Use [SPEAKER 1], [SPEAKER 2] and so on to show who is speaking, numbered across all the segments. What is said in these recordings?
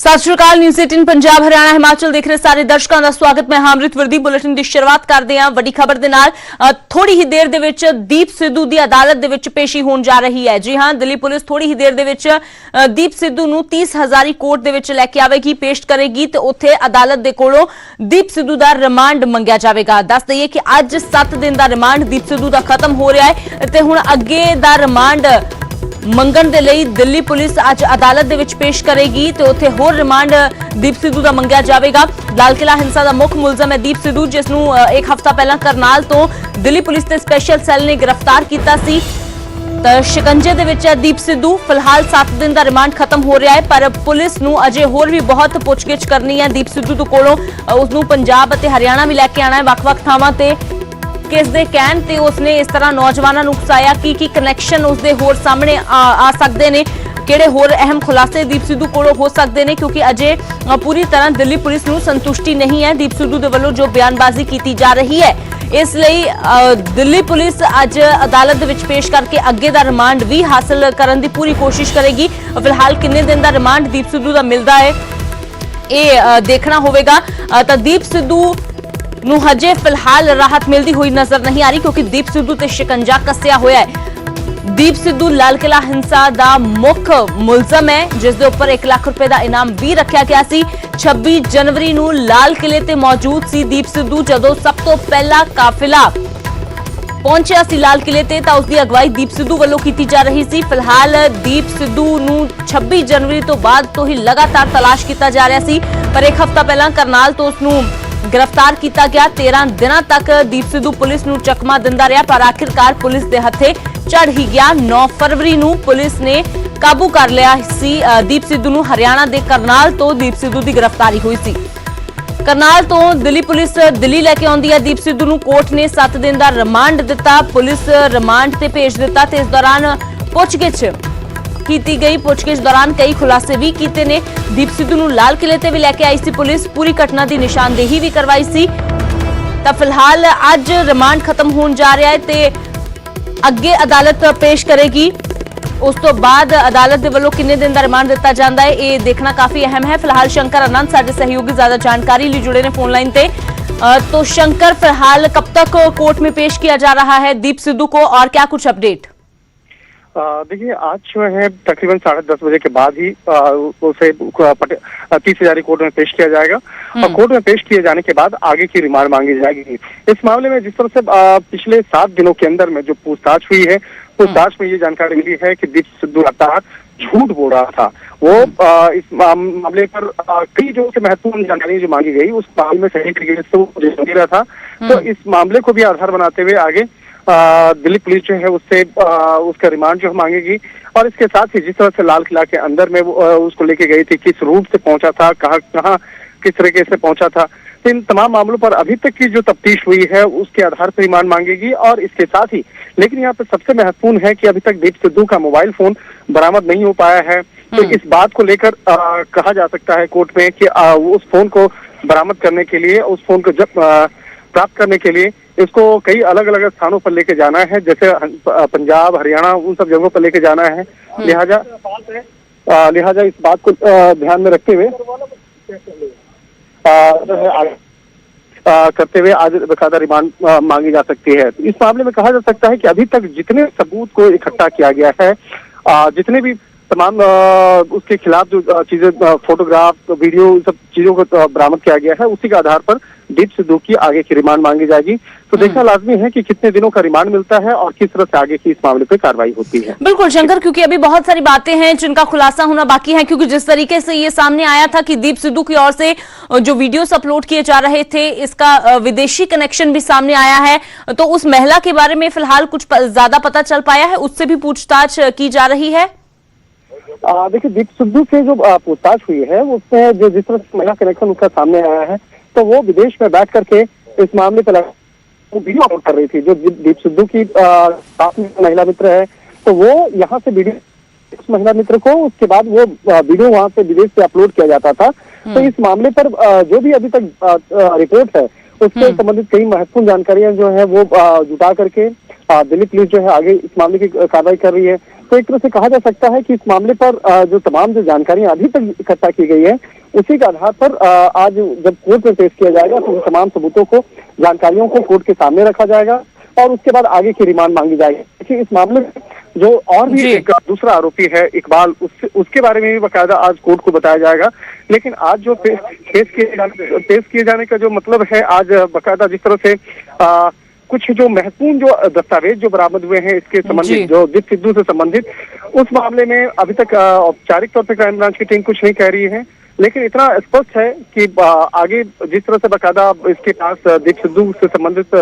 [SPEAKER 1] सत श्री अकाल। न्यूज़ 18 पंजाब हरियाणा हिमाचल देख रहे सारे दर्शकों का स्वागत। मैं अमृत वर्दी। बुलेटिन की शुरुआत करते हैं वड्डी खबर दे नाल। थोड़ी ही देर दे विच दीप सिद्धू की अदालत दे विच पेशी होने जा रही है। जी हां, दिल्ली पुलिस थोड़ी ही देर दे विच दीप सिद्धू नूं 30 हजारी कोर्ट दे विच लैके आवेगी, पेश करेगी ते उत्थे अदालत दे कोलों दीप सिद्धू दा रिमांड मंगिया जाएगा। दस दईए कि अज 7 दिन का रिमांड दीप सिद्धू का खत्म हो रहा है ते हुण अगे दा रिमांड मंगण दे लई दिल्ली पुलिस अज अदालत दे विच पेश करेगी ते उत्थे होर रिमांड दीप सिद्धू दा मंगिया जाएगा। लाल किला हिंसा दा मुख मुलजम है दीप सिद्धू, जिसनूं एक हफ्ता पहला करनाल तो दिल्ली पुलिस ते स्पेशल सैल ने गिरफ्तार किया सी। शिकंजे दे विच दीप सिद्धू। फिलहाल 7 दिन का रिमांड खत्म हो रहा है, पर पुलिस नूं अजे होर भी बहुत पुछगिछ करनी है दीप सिद्धू तो कोलों। उसनूं पंजाब ते हरियाणा भी लैके आना है, वख-वख थावां ते किस दे कहण ते उसने इस तरह नौजवानों नूं उकसाया कि कनैक्शन उसदे होर सामने आ सकते हैं, किहड़े होर अहम खुलासे दीप सिद्धू कोलों हो सकते हैं, क्योंकि अजे पूरी तरह दिल्ली पुलिस नूं संतुष्टि नहीं है दीप सिद्धू दे वल्लों जो बयानबाजी की जा रही है। इसलिए दिल्ली पुलिस अज अदालत दे विच पेश करके अगे दा रिमांड भी हासिल करने की पूरी कोशिश करेगी। फिलहाल किन्ने दिन का रिमांड दीप सिद्धू का मिलता है ये देखना होगा। तो दीप सिद्धू नूं हजे फिलहाल राहत मिलती हुई नजर नहीं आ रही, क्योंकि दीप सिद्धू ते शिकंजा कसिया होया है। दीप सिद्धू लाल किला हिंसा दा मुख मुलजम है, जिस दे उपर 1 लाख रुपए का इनाम भी रखा गया सी। 26 जनवरी नूं लाल किले ते मौजूद सी दीप सिद्धू, जदों सब तो पहला काफिला पहुंचा सी लाल किले ते तां उसकी अगवाई दीप सिद्धू वालों की जा रही सी। फिलहाल दीप सिद्धू नूं 26 जनवरी तो बाद तो ही लगातार तलाश किया जा रहा सी, पर एक हफ्ता पहला करनाल तो उसनूं गिरफ्तार किया गया। 13 दिनों तक दीप सिद्धू पुलिस नूं चकमा दिंदा रहा, पर आखिरकार पुलिस दे हथे चढ़ ही गया। 9 फरवरी नूं पुलिस ने काबू कर लिया सी दीप सिद्धू नूं। हरियाणा दे करनाल तो दीप सिद्धू की गिरफ्तारी हुई सी। करनाल तो दिल्ली पुलिस दिल्ली लैके आउंदी है दीप सिद्धू नूं। कोर्ट ने 7 दिन का रिमांड दिता, पुलिस रिमांड ते भेज दिता ते इस दौरान पुछगिछ की गई। पुछगिछ दौरान कई खुलासे भी किए ने। दीप सिद्धू नूं लाल किले ते भी लैके आई सी पुलिस, पूरी घटना की निशानदेही भी करवाई सी। तो फिलहाल अज रिमांड खत्म होने जा रहा है ते अगे अदालत पेश करेगी। उस तो बाद अदालत के वलों किन्ने दिन का रिमांड दिता जाता है ये देखना काफी अहम है। फिलहाल शंकर आनंद साडे सहयोगी ज्यादा जानकारी लिए जुड़े ने फोन लाइन पे। तो शंकर, फिलहाल कब तक कोर्ट में पेश किया जा रहा है दीप सिद्धू को, और क्या कुछ अपडेट?
[SPEAKER 2] देखिए, आज जो है तकरीबन 10:30 बजे के बाद ही उसे 30 हजारी कोर्ट में पेश किया जाएगा। और कोर्ट में पेश किए जाने के बाद आगे की रिमांड मांगी जाएगी। इस मामले में जिस तरह से पिछले 7 दिनों के अंदर में जो पूछताछ हुई है, पूछताछ में ये जानकारी मिली है कि दीप सिद्धू लगातार झूठ बोल रहा था। वो इस मामले पर कई जो से महत्वपूर्ण जानकारी जो मांगी गई उस मामले में सही तरीके से वो दे रहा था। तो इस मामले को भी आधार बनाते हुए आगे दिल्ली पुलिस जो है उससे उसका रिमांड जो मांगेगी। और इसके साथ ही जिस तरह से लाल किला के अंदर में उसको लेके गई थी, किस रूट से पहुंचा था, कहाँ किस तरीके से पहुंचा था, तो इन तमाम मामलों पर अभी तक की जो तफ्तीश हुई है उसके आधार पर रिमांड मांगेगी। और इसके साथ ही लेकिन यहाँ पे सबसे महत्वपूर्ण है कि अभी तक दीप सिद्धू का मोबाइल फोन बरामद नहीं हो पाया है। तो इस बात को लेकर कहा जा सकता है कोर्ट में कि उस फोन को बरामद करने के लिए, उस फोन को जब प्राप्त करने के लिए इसको कई अलग अलग स्थानों पर लेके जाना है, जैसे पंजाब, हरियाणा, उन सब जगहों पर लेके जाना है। लिहाजा इस बात को ध्यान में रखते हुए करते हुए आज बकायदा रिमांड मांगी जा सकती है। इस मामले में कहा जा सकता है कि अभी तक जितने सबूत को इकट्ठा किया गया है, जितने भी तमाम उसके खिलाफ जो चीजें, फोटोग्राफ, वीडियो, सब चीजों को बरामद किया गया है, उसी के आधार पर दीप सिद्धू की आगे की रिमांड मांगी जाएगी। तो देखना लाजमी है कि कितने दिनों का रिमांड मिलता है और किस तरह से आगे की इस मामले पर कार्रवाई होती है।
[SPEAKER 1] बिल्कुल शंकर, क्योंकि अभी बहुत सारी बातें हैं जिनका खुलासा होना बाकी है, क्योंकि जिस तरीके से ये सामने आया था कि दीप सिद्धू की ओर से जो वीडियोस अपलोड किए जा रहे थे, इसका विदेशी कनेक्शन भी सामने आया है। तो उस महिला के बारे में फिलहाल कुछ ज्यादा पता चल पाया है? उससे भी पूछताछ की जा रही है।
[SPEAKER 2] देखिए, दीप सिद्धू से जो पूछताछ हुई है उसमें जो जिस तरह से महिला कनेक्शन उसका सामने आया है, तो वो विदेश में बैठ करके इस मामले पर वीडियो अपलोड कर रही थी। जो दीप सिद्धू की साथ में महिला मित्र है, तो वो यहाँ से वीडियो उस महिला मित्र को, उसके बाद वो वीडियो वहाँ से विदेश से अपलोड किया जाता था। तो इस मामले पर जो भी अभी तक रिपोर्ट है उससे संबंधित कई महत्वपूर्ण जानकारियां जो है वो जुटा करके दिल्ली पुलिस जो है आगे इस मामले की कार्रवाई कर रही है। तो एक तरह से कहा जा सकता है कि इस मामले पर जो तमाम जो जानकारियां अभी तक इकट्ठा की गई है, उसी के आधार पर आज जब कोर्ट में पेश किया जाएगा तो उन तमाम सबूतों को, जानकारियों को कोर्ट के सामने रखा जाएगा और उसके बाद आगे की रिमांड मांगी जाएगी। देखिए, इस मामले में जो और भी एक दूसरा आरोपी है इकबाल, उसके बारे में भी बाकायदा आज कोर्ट को बताया जाएगा। लेकिन आज जो पेश किए जाने का जो मतलब है, आज बाकायदा जिस तरह से कुछ जो महत्वपूर्ण जो दस्तावेज जो बरामद हुए हैं इसके संबंधित, जो दीप सिद्धू से संबंधित, उस मामले में अभी तक औपचारिक तौर पर क्राइम ब्रांच की टीम कुछ नहीं कह रही है, लेकिन इतना स्पष्ट है कि आगे जिस तरह से बाकायदा इसके पास दीप सिद्धू से संबंधित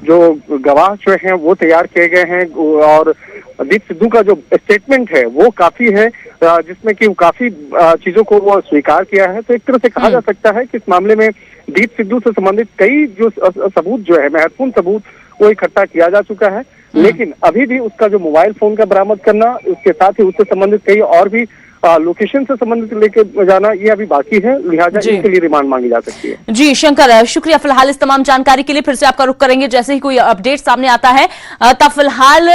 [SPEAKER 2] जो गवाह जो हैं वो तैयार किए गए हैं और दीप सिद्धू का जो स्टेटमेंट है वो काफी है, जिसमें कि काफी चीजों को वो स्वीकार किया है। तो एक तरह से कहा जा सकता है कि इस मामले में दीप सिद्धू से संबंधित कई जो सबूत जो है, महत्वपूर्ण सबूत, वो इकट्ठा किया जा चुका है। लेकिन अभी भी उसका जो मोबाइल फोन का बरामद करना, उसके साथ ही उससे संबंधित कई और भी लोकेशन से संबंधित लेके जाना, ये अभी बाकी है, लिहाजा इसके लिए रिमांड मांगी जा सकती है।
[SPEAKER 1] जी शंकर, शुक्रिया फिलहाल इस तमाम जानकारी के लिए। फिर से आपका रुख करेंगे जैसे ही कोई अपडेट सामने आता है। तब फिलहाल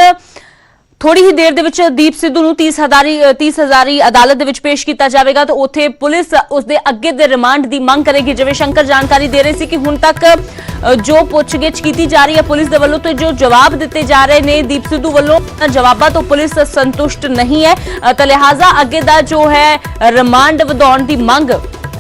[SPEAKER 1] थोड़ी ही देर ਦੇ ਵਿੱਚ ਦੀਪ ਸਿੱਧੂ ਨੂੰ 30 ਹਜ਼ਾਰੀ ਅਦਾਲਤ ਦੇ ਵਿੱਚ ਪੇਸ਼ ਕੀਤਾ ਜਾਵੇਗਾ ਤਾਂ ਉੱਥੇ ਪੁਲਿਸ ਉਸ ਦੇ ਅੱਗੇ ਦੇ ਰਿਮਾਂਡ ਦੀ ਮੰਗ ਕਰੇਗੀ। ਜਿਵੇਂ ਸ਼ੰਕਰ ਜਾਣਕਾਰੀ ਦੇ ਰਹੇ ਸੀ ਕਿ ਹੁਣ ਤੱਕ ਜੋ ਪੁੱਛਗਿੱਛ ਕੀਤੀ ਜਾ ਰਹੀ ਹੈ ਪੁਲਿਸ ਦੇ ਵੱਲੋਂ ਤੇ ਜੋ ਜਵਾਬ ਦਿੱਤੇ ਜਾ ਰਹੇ ਨੇ ਦੀਪ ਸਿੱਧੂ ਵੱਲੋਂ, ਜਵਾਬਾਂ ਤੋਂ ਪੁਲਿਸ ਸੰਤੁਸ਼ਟ ਨਹੀਂ ਹੈ ਤਾਂ ਲਿਹਾਜ਼ਾ ਅੱਗੇ ਦਾ ਜੋ ਹੈ ਰਿਮਾਂਡ ਵਧਾਉਣ ਦੀ ਮੰਗ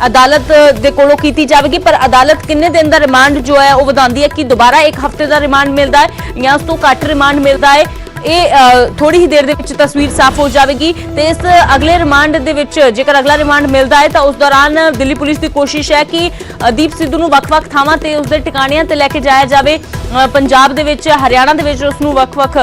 [SPEAKER 1] ਅਦਾਲਤ ਦੇ ਕੋਲੋਂ ਕੀਤੀ ਜਾਵੇਗੀ। ਪਰ ਅਦਾਲਤ ਕਿੰਨੇ ਦਿਨ ਦਾ ਰਿਮਾਂਡ ਜੋ ਹੈ ਉਹ ਵਧਾਉਂਦੀ ਹੈ ਕਿ ਦੁਬਾਰਾ 1 ਹਫ਼ਤੇ ਦਾ ਰਿਮਾਂਡ ਮਿਲਦਾ ਹੈ ਜਾਂ ਉਸ ਤੋਂ ਘੱਟ ਰਿਮਾਂਡ ਮਿਲਦਾ ਹੈ, ਇਹ ਥੋੜੀ ਹੀ ਦੇਰ ਦੇ ਵਿੱਚ ਤਸਵੀਰ ਸਾਫ਼ ਹੋ ਜਾਵੇਗੀ। ਤੇ ਇਸ ਅਗਲੇ ਰਿਮਾਂਡ ਦੇ ਵਿੱਚ ਜੇਕਰ ਅਗਲਾ ਰਿਮਾਂਡ ਮਿਲਦਾ ਹੈ ਤਾਂ ਉਸ ਦੌਰਾਨ ਦਿੱਲੀ ਪੁਲਿਸ ਦੀ ਕੋਸ਼ਿਸ਼ ਹੈ ਕਿ ਦੀਪ ਸਿੱਧੂ ਨੂੰ ਵੱਖ-ਵੱਖ ਥਾਵਾਂ ਤੇ ਉਸਦੇ ਟਿਕਾਣਿਆਂ ਤੇ ਲੈ ਕੇ ਜਾਇਆ ਜਾਵੇ। ਪੰਜਾਬ ਦੇ ਵਿੱਚ, ਹਰਿਆਣਾ ਦੇ ਵਿੱਚ ਉਸ ਨੂੰ ਵੱਖ-ਵੱਖ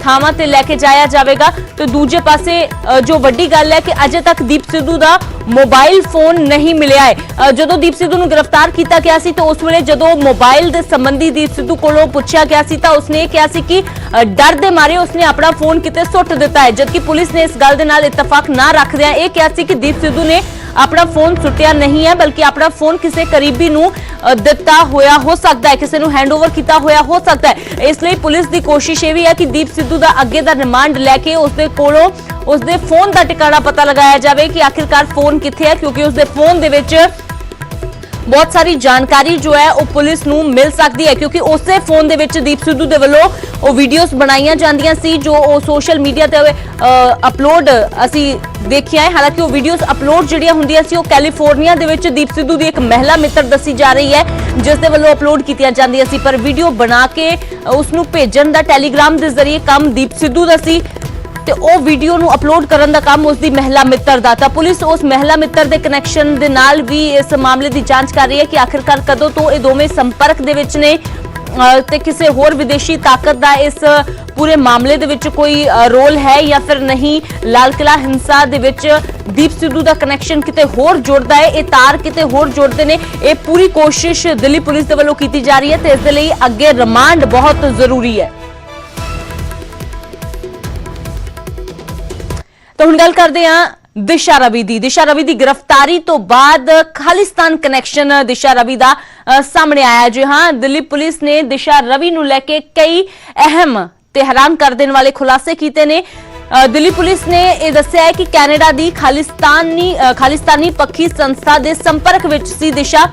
[SPEAKER 1] ਥਾਵਾਂ ਤੇ ਲੈ ਕੇ ਜਾਇਆ ਜਾਵੇਗਾ। ਤੇ ਦੂਜੇ ਪਾਸੇ ਜੋ ਵੱਡੀ ਗੱਲ ਹੈ ਕਿ ਅਜੇ ਤੱਕ ਦੀਪ ਸਿੱਧੂ ਦਾ ਮੋਬਾਈਲ ਫੋਨ ਨਹੀਂ ਮਿਲਿਆ ਹੈ। ਜਦੋਂ ਦੀਪ ਸਿੱਧੂ ਨੂੰ ਗ੍ਰਿਫਤਾਰ ਕੀਤਾ ਗਿਆ ਸੀ ਤਾਂ ਉਸ ਵੇਲੇ ਜਦੋਂ ਮੋਬਾਈਲ ਦੇ ਸੰਬੰਧੀ ਦੀਪ ਸਿੱਧੂ ਕੋਲੋਂ ਪੁੱਛਿਆ ਗਿਆ ਸੀ ਤਾਂ ਉਸਨੇ ਇਹ ਕਿਹਾ ਸੀ ਕਿ ਡਰ ਦੇ ਮਾਰੇ ਉਸਨੇ ਆਪਣਾ ਫੋਨ ਕਿਤੇ ਸੁੱਟ ਦਿੱਤਾ ਹੈ, ਜਦਕਿ ਪੁਲਿਸ ਨੇ ਇਸ ਗੱਲ ਦੇ ਨਾਲ ਇਤਫਾਕ ਨਾ ਰੱਖਦਿਆਂ ਇਹ ਕਿਹਾ ਸੀ ਕਿ ਦੀਪ ਸਿੱਧੂ ਨੇ ਆਪਣਾ ਫੋਨ ਸੁੱਟਿਆ ਨਹੀਂ ਹੈ, ਬਲਕਿ ਆਪਣਾ ਫੋਨ ਕਿਸੇ ਕਰੀਬੀ ਨੂੰ ਦਿੱਤਾ ਹੋਇਆ ਹੋ ਸਕਦਾ ਹੈ, ਕਿਸੇ ਨੂੰ ਹੈਂਡਓਵਰ ਕੀਤਾ ਹੋਇਆ ਹੋ ਸਕਦਾ ਹੈ। ਇਸ ਲਈ ਪੁਲਿਸ ਦੀ ਕੋਸ਼ਿਸ਼ ਇਹ ਵੀ ਹੈ ਕਿ ਦੀਪ ਸਿੱਧੂ ਦਾ ਅੱਗੇ ਦਾ ਰਿਮਾਂਡ ਲੈ ਕੇ ਉਸਦੇ ਕੋਲੋਂ ਉਸਦੇ ਫੋਨ ਦਾ ਟਿਕਾਣਾ ਪਤਾ ਲਗਾਇਆ ਜਾਵੇ ਕਿ ਆਖਿਰਕਾਰ ਫੋਨ ਕਿੱਥੇ ਹੈ, ਕਿਉਂਕਿ ਉਸਦੇ ਫੋਨ ਦੇ ਵਿੱਚ ਬਹੁਤ ਸਾਰੀ ਜਾਣਕਾਰੀ ਜੋ ਹੈ ਉਹ ਪੁਲਿਸ ਨੂੰ ਮਿਲ ਸਕਦੀ ਹੈ, ਕਿਉਂਕਿ ਉਸੇ ਫੋਨ ਦੇ ਵਿੱਚ ਦੀਪ ਸਿੱਧੂ ਦੇ ਵੱਲੋਂ ਉਹ ਵੀਡੀਓਜ਼ ਬਣਾਈਆਂ ਜਾਂਦੀਆਂ ਸੀ ਜੋ ਉਹ ਸੋਸ਼ਲ ਮੀਡੀਆ ਤੇ ਅਪਲੋਡ ਅਸੀਂ ਦੇਖਿਆ ਹੈ। ਹਾਲਾਂਕਿ ਉਹ ਵੀਡੀਓਜ਼ ਅਪਲੋਡ ਜਿਹੜੀਆਂ ਹੁੰਦੀਆਂ ਸੀ ਉਹ ਕੈਲੀਫੋਰਨੀਆ ਦੇ ਵਿੱਚ ਦੀਪ ਸਿੱਧੂ ਦੀ ਇੱਕ ਮਹਿਲਾ ਮਿੱਤਰ ਦੱਸੀ ਜਾ ਰਹੀ ਹੈ ਜਿਸ ਦੇ ਵੱਲੋਂ ਅਪਲੋਡ ਕੀਤੀਆਂ ਜਾਂਦੀਆਂ ਸੀ, ਪਰ ਵੀਡੀਓ ਬਣਾ ਕੇ ਉਸ ਨੂੰ ਭੇਜਣ ਦਾ ਟੈਲੀਗ੍ਰਾਮ ਦੇ ਜ਼ਰੀਏ ਕੰਮ ਦੀਪ ਸਿੱਧੂ ਦਾ ਸੀ ਤੇ ਉਹ ਵੀਡੀਓ ਨੂੰ ਅਪਲੋਡ ਕਰਨ ਦਾ ਕੰਮ ਉਸ ਦੀ ਮਹਿਲਾ ਮਿੱਤਰ ਦਾ। ਤਾਂ ਪੁਲਿਸ ਉਸ ਮਹਿਲਾ ਮਿੱਤਰ ਦੇ ਕਨੈਕਸ਼ਨ ਦੇ ਨਾਲ ਵੀ ਇਸ ਮਾਮਲੇ ਦੀ ਜਾਂਚ ਕਰ ਰਹੀ ਹੈ ਕਿ ਆਖਿਰਕਾਰ ਕਦੋਂ ਤੋਂ ਇਹ ਦੋਵੇਂ ਸੰਪਰਕ ਦੇ ਵਿੱਚ ਨੇ ਤੇ ਕਿਸੇ ਹੋਰ ਵਿਦੇਸ਼ੀ ਤਾਕਤ ਦਾ ਇਸ ਪੂਰੇ ਮਾਮਲੇ ਦੇ ਵਿੱਚ ਕੋਈ ਰੋਲ ਹੈ ਜਾਂ ਫਿਰ ਨਹੀਂ। ਲਾਲ ਕਿਲਾ ਹਿੰਸਾ ਦੇ ਵਿੱਚ ਦੀਪ ਸਿੱਧੂ ਦਾ ਕਨੈਕਸ਼ਨ ਕਿਤੇ ਹੋਰ ਜੁੜਦਾ ਹੈ, ਇਹ ਤਾਰ ਕਿਤੇ ਹੋਰ ਜੁੜਦੇ ਨੇ, ਇਹ ਪੂਰੀ ਕੋਸ਼ਿਸ਼ ਦਿੱਲੀ ਪੁਲਿਸ ਦੇ ਵੱਲੋਂ ਕੀਤੀ ਜਾ ਰਹੀ ਹੈ ਤੇ ਇਸ ਦੇ ਲਈ ਅੱਗੇ ਰਿਮਾਂਡ ਬਹੁਤ ਜ਼ਰੂਰੀ ਹੈ। ਤਾਂ ਹੁਣ ਗੱਲ ਕਰਦੇ ਹਾਂ ਦਿਸ਼ਾ ਰਵੀ ਦੀ ਗ੍ਰਿਫਤਾਰੀ ਤੋਂ ਬਾਅਦ ਖਾਲਿਸਤਾਨ ਕਨੈਕਸ਼ਨ ਦਿਸ਼ਾ ਰਵੀ ਦਾ ਸਾਹਮਣੇ ਆਇਆ। ਜੀ ਹਾਂ, ਦਿੱਲੀ ਪੁਲਿਸ ਨੇ ਦਿਸ਼ਾ ਰਵੀ ਨੂੰ ਲੈ ਕੇ ਕਈ ਅਹਿਮ ਤੇ ਹੈਰਾਨ ਕਰ ਦੇਣ ਵਾਲੇ ਖੁਲਾਸੇ ਕੀਤੇ ਨੇ। ਦਿੱਲੀ ਪੁਲਿਸ ਨੇ ਇਹ ਦੱਸਿਆ ਹੈ ਕਿ ਕੈਨੇਡਾ ਦੀ ਖਾਲਿਸਤਾਨੀ ਪੱਖੀ ਸੰਸਥਾ ਦੇ ਸੰਪਰਕ ਵਿੱਚ ਸੀ ਦਿਸ਼ਾ।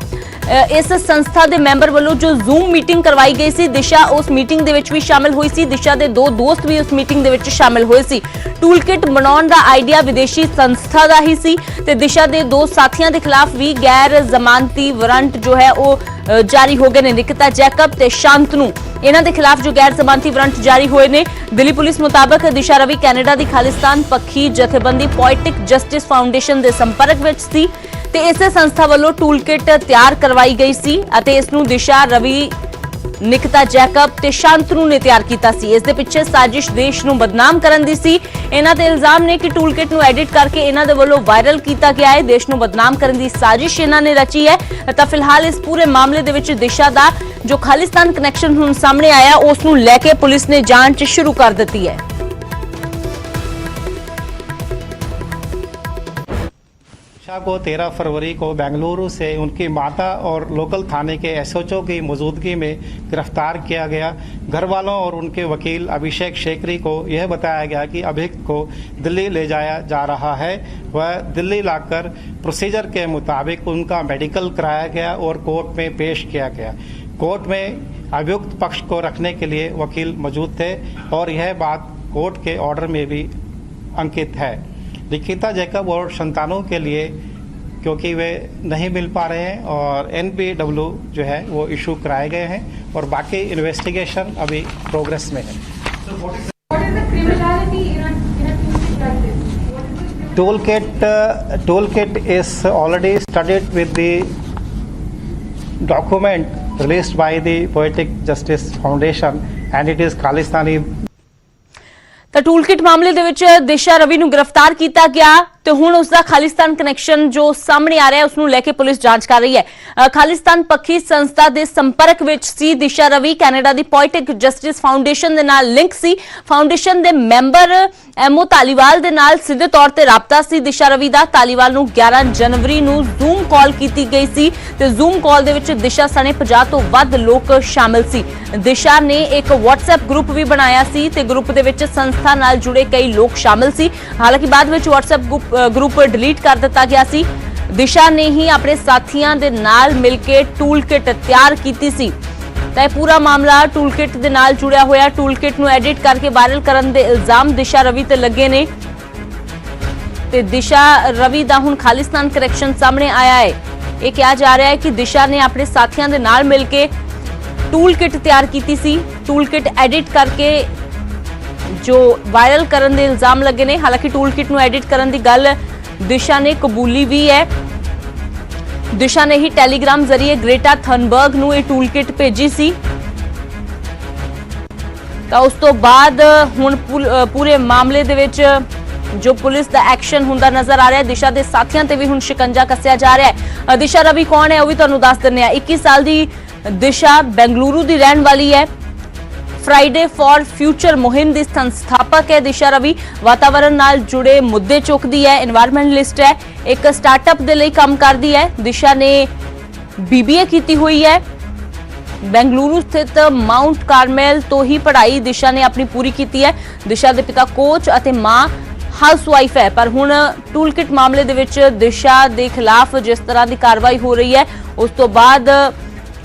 [SPEAKER 1] ਇਸ ਸੰਸਥਾ ਦੇ ਮੈਂਬਰ ਵੱਲੋਂ ਜੋ ਜ਼ੂਮ ਮੀਟਿੰਗ ਕਰਵਾਈ ਗਈ ਸੀ, ਦਿਸ਼ਾ ਉਸ ਮੀਟਿੰਗ ਦੇ ਵਿੱਚ ਵੀ ਸ਼ਾਮਿਲ ਹੋਈ ਸੀ। ਦਿਸ਼ਾ ਦੇ 2 ਦੋਸਤ ਵੀ ਉਸ ਮੀਟਿੰਗ ਦੇ ਵਿੱਚ ਸ਼ਾਮਿਲ ਹੋਏ ਸੀ। ਟੂਲਕਿਟ ਬਣਾਉਣ ਦਾ ਆਈਡੀਆ ਵਿਦੇਸ਼ੀ ਸੰਸਥਾ ਦਾ ਹੀ ਸੀ ਤੇ ਦਿਸ਼ਾ ਦੇ 2 ਸਾਥੀਆਂ ਦੇ ਖਿਲਾਫ ਵੀ ਗੈਰ ਜ਼ਮਾਨਤੀ ਵਾਰੰਟ ਜੋ ਹੈ ਉਹ ਜਾਰੀ ਹੋ ਗਏ ਨੇ। ਨਿਕਿਤਾ ਜੈਕਬ ਤੇ ਸ਼ਾਂਤਨੂ, ਇਹਨਾਂ ਦੇ ਖਿਲਾਫ ਜੋ ਗੈਰ ਜ਼ਮਾਨਤੀ ਵਾਰੰਟ ਜਾਰੀ ਹੋਏ ਨੇ। ਦਿੱਲੀ ਪੁਲਿਸ ਮੁਤਾਬਕ ਦਿਸ਼ਾ ਰਵੀ ਕੈਨੇਡਾ ਦੀ ਖਾਲਿਸਤਾਨ ਪੱਖੀ ਜਥੇਬੰਦੀ ਪੋਇਟਿਕ ਜਸਟਿਸ ਫਾਊਂਡੇਸ਼ਨ ਦੇ ਸੰਪਰਕ ਵਿੱਚ ਸੀ ਤੇ ਇਸੇ ਸੰਸਥਾ ਵੱਲੋਂ ਟੂਲਕਿਟ ਤਿਆਰ ਕਰਵਾਈ ਗਈ ਸੀ ਅਤੇ ਇਸ ਨੂੰ ਦਿਸ਼ਾ ਰਵੀ, ਨਿਕਿਤਾ ਜੈਕਬ ਤੇ ਸ਼ਾਂਤਨੂ ਨੇ ਤਿਆਰ ਕੀਤਾ ਸੀ। ਇਸ ਦੇ ਪਿੱਛੇ ਸਾਜ਼ਿਸ਼ ਦੇਸ਼ ਨੂੰ ਬਦਨਾਮ ਕਰਨ ਦੀ ਸੀ। ਇਹਨਾਂ ਦੇ ਇਲਜ਼ਾਮ ਨੇ ਕਿ ਟੂਲਕਿਟ ਨੂੰ ਐਡਿਟ ਕਰਕੇ ਇਹਨਾਂ ਦੇ ਵੱਲੋਂ ਵਾਇਰਲ ਕੀਤਾ ਗਿਆ ਹੈ। ਦੇਸ਼ ਨੂੰ ਬਦਨਾਮ ਕਰਨ ਦੀ ਸਾਜ਼ਿਸ਼ ਇਹਨਾਂ ਨੇ ਰਚੀ ਹੈ। ਤਾਂ ਫਿਲਹਾਲ ਇਸ ਪੂਰੇ ਮਾਮਲੇ ਦੇ ਵਿੱਚ ਦਿਸ਼ਾ ਦਾ ਜੋ ਖਾਲਿਸਤਾਨ ਕਨੈਕਸ਼ਨ ਹੁਣ ਸਾਹਮਣੇ ਆਇਆ ਉਸ ਨੂੰ ਲੈ ਕੇ ਪੁਲਿਸ ਨੇ ਜਾਂਚ ਸ਼ੁਰੂ ਕਰ ਦਿੱਤੀ ਹੈ।
[SPEAKER 3] दिशा को 13 फरवरी को बेंगलुरु से उनकी माता और लोकल थाने के एसएचओ की मौजूदगी में गिरफ्तार किया गया। घर वालों और उनके वकील अभिषेक शेखरी को यह बताया गया कि अभियुक्त को दिल्ली ले जाया जा रहा है। वह दिल्ली लाकर प्रोसीजर के मुताबिक उनका मेडिकल कराया गया और कोर्ट में पेश किया गया। कोर्ट में अभियुक्त पक्ष को रखने के लिए वकील मौजूद थे और यह बात कोर्ट के ऑर्डर में भी अंकित है। निकिता जैकब और संतानों के लिए क्योंकि वे नहीं मिल पा रहे हैं और NPW जो है वो इशू कराए गए हैं और बाकी इन्वेस्टिगेशन अभी प्रोग्रेस में है। Toolkit is already studied with the document released by the Poetic Justice Foundation and it is Khalistani।
[SPEAKER 1] ਤਾਂ ਟੂਲਕਿਟ ਮਾਮਲੇ ਦੇ ਵਿੱਚ ਦਿਸ਼ਾ ਰਵੀ ਨੂੰ ਗ੍ਰਿਫਤਾਰ ਕੀਤਾ ਗਿਆ ਤੇ ਹੁਣ ਉਸ ਦਾ ਖਾਲਿਸਤਾਨ ਕਨੈਕਸ਼ਨ ਜੋ ਸਾਹਮਣੇ ਆ ਰਿਹਾ ਉਸ ਨੂੰ ਲੈ ਕੇ ਪੁਲਿਸ ਜਾਂਚ ਕਰ ਰਹੀ ਹੈ। ਖਾਲਿਸਤਾਨ ਪੱਖੀ ਸੰਸਥਾ ਦੇ ਸੰਪਰਕ ਵਿੱਚ ਸੀ ਦਿਸ਼ਾ ਰਵੀ। ਕੈਨੇਡਾ ਦੀ ਪੋਇਟਿਕ ਜਸਟਿਸ ਫਾਊਂਡੇਸ਼ਨ ਦੇ ਨਾਲ ਲਿੰਕ ਸੀ। ਫਾਊਂਡੇਸ਼ਨ ਦੇ ਮੈਂਬਰ ਐਮਓ ਧਾਲੀਵਾਲ ਦੇ ਨਾਲ ਸਿੱਧੇ ਤੌਰ ਤੇ ਰਾਬਤਾ ਸੀ ਦਿਸ਼ਾ ਰਵੀ ਦਾ। ਧਾਲੀਵਾਲ ਨੂੰ 11 ਜਨਵਰੀ ਨੂੰ ਜ਼ੂਮ ਕਾਲ ਕੀਤੀ ਗਈ ਸੀ ਤੇ ਜ਼ੂਮ ਕਾਲ ਦੇ ਵਿੱਚ ਦਿਸ਼ਾ ਸਣੇ 50 ਤੋਂ ਵੱਧ ਲੋਕ ਸ਼ਾਮਿਲ ਸੀ। ਦਿਸ਼ਾ ਨੇ ਇੱਕ WhatsApp ਗਰੁੱਪ ਵੀ ਬਣਾਇਆ ਸੀ ਤੇ ਗਰੁੱਪ ਦੇ ਵਿੱਚ ਸੰਸਥਾ ਨਾਲ ਜੁੜੇ ਕਈ ਲੋਕ ਸ਼ਾਮਿਲ ਸੀ। ਹਾਲਾਂਕਿ ਬਾਅਦ ਵਿੱਚ WhatsApp ਗਰੁੱਪ ਡਿਲੀਟ ਕਰ ਦਿੱਤਾ ਗਿਆ ਸੀ। ਦਿਸ਼ਾ ਨੇ ਹੀ ਆਪਣੇ ਸਾਥੀਆਂ ਦੇ ਨਾਲ ਮਿਲ ਕੇ ਟੂਲਕਿਟ ਤਿਆਰ ਕੀਤੀ ਸੀ। ਤਾਂ ਇਹ ਪੂਰਾ ਮਾਮਲਾ ਟੂਲਕਿਟ ਦੇ ਨਾਲ ਜੁੜਿਆ ਹੋਇਆ। ਟੂਲਕਿਟ ਨੂੰ ਐਡਿਟ ਕਰਕੇ ਵਾਇਰਲ ਕਰਨ ਦੇ ਇਲਜ਼ਾਮ ਦਿਸ਼ਾ ਰਵੀ ਤੇ ਲੱਗੇ ਨੇ ਤੇ ਦਿਸ਼ਾ ਰਵੀ ਦਾ ਹੁਣ ਖਾਲਿਸਤਾਨ ਕਨੈਕਸ਼ਨ ਸਾਹਮਣੇ ਆਇਆ ਹੈ। ਇਹ ਕਿਹਾ ਜਾ ਰਿਹਾ ਹੈ ਕਿ ਦਿਸ਼ਾ ਨੇ ਆਪਣੇ ਸਾਥੀਆਂ ਦੇ ਨਾਲ ਮਿਲ ਕੇ ਟੂਲਕਿਟ ਤਿਆਰ ਕੀਤੀ ਸੀ। ਟੂਲਕਿਟ ਐਡਿਟ ਕਰਕੇ जो वायरल करने के इल्जाम लगे ने। हालांकि टूलकिट ਨੂੰ एडिट करने की गल दिशा ने कबूली भी है। दिशा ने ही टैलीग्राम जरिए ग्रेटा थनबर्ग ਨੂੰ ਇਹ टूलकिट भेजी सी। ਤਾਂ ਉਸ ਤੋਂ ਬਾਅਦ ਹੁਣ ਪੂਰੇ ਮਾਮਲੇ ਦੇ ਵਿੱਚ ਜੋ ਪੁਲਿਸ ਦਾ ਐਕਸ਼ਨ ਹੁੰਦਾ ਨਜ਼ਰ ਆ ਰਿਹਾ। ਦਿਸ਼ਾ ਦੇ ਸਾਥੀਆਂ ਤੇ ਵੀ ਹੁਣ ਸ਼ਿਕੰਜਾ ਕੱਸਿਆ ਜਾ ਰਿਹਾ ਹੈ। ਦਿਸ਼ਾ ਰਵੀ ਕੌਣ ਹੈ ਉਹ ਵੀ ਤੁਹਾਨੂੰ ਦੱਸ ਦਿੰਨੇ ਆ। 21 ਸਾਲ ਦੀ ਦਿਸ਼ਾ ਬੈਂਗਲੁਰੂ ਦੀ ਰਹਿਣ ਵਾਲੀ ਹੈ। फ्राइडे फॉर फ्यूचर मुहिम की संस्थापक है दिशा रवि। वातावरण नाल जुड़े मुद्दे चुकती है, एनवायरमेंटलिस्ट है, एक स्टार्टअप के लिए काम करती है। दिशा ने BBA की हुई है। बेंगलुरु स्थित माउंट कार्मेल तो ही पढ़ाई दिशा ने अपनी पूरी की है। दिशा के पिता कोच और मां हाउसवाइफ है। पर हुण टूलकिट मामले दे विच दिशा के खिलाफ जिस तरह की कार्रवाई हो रही है उस तो बाद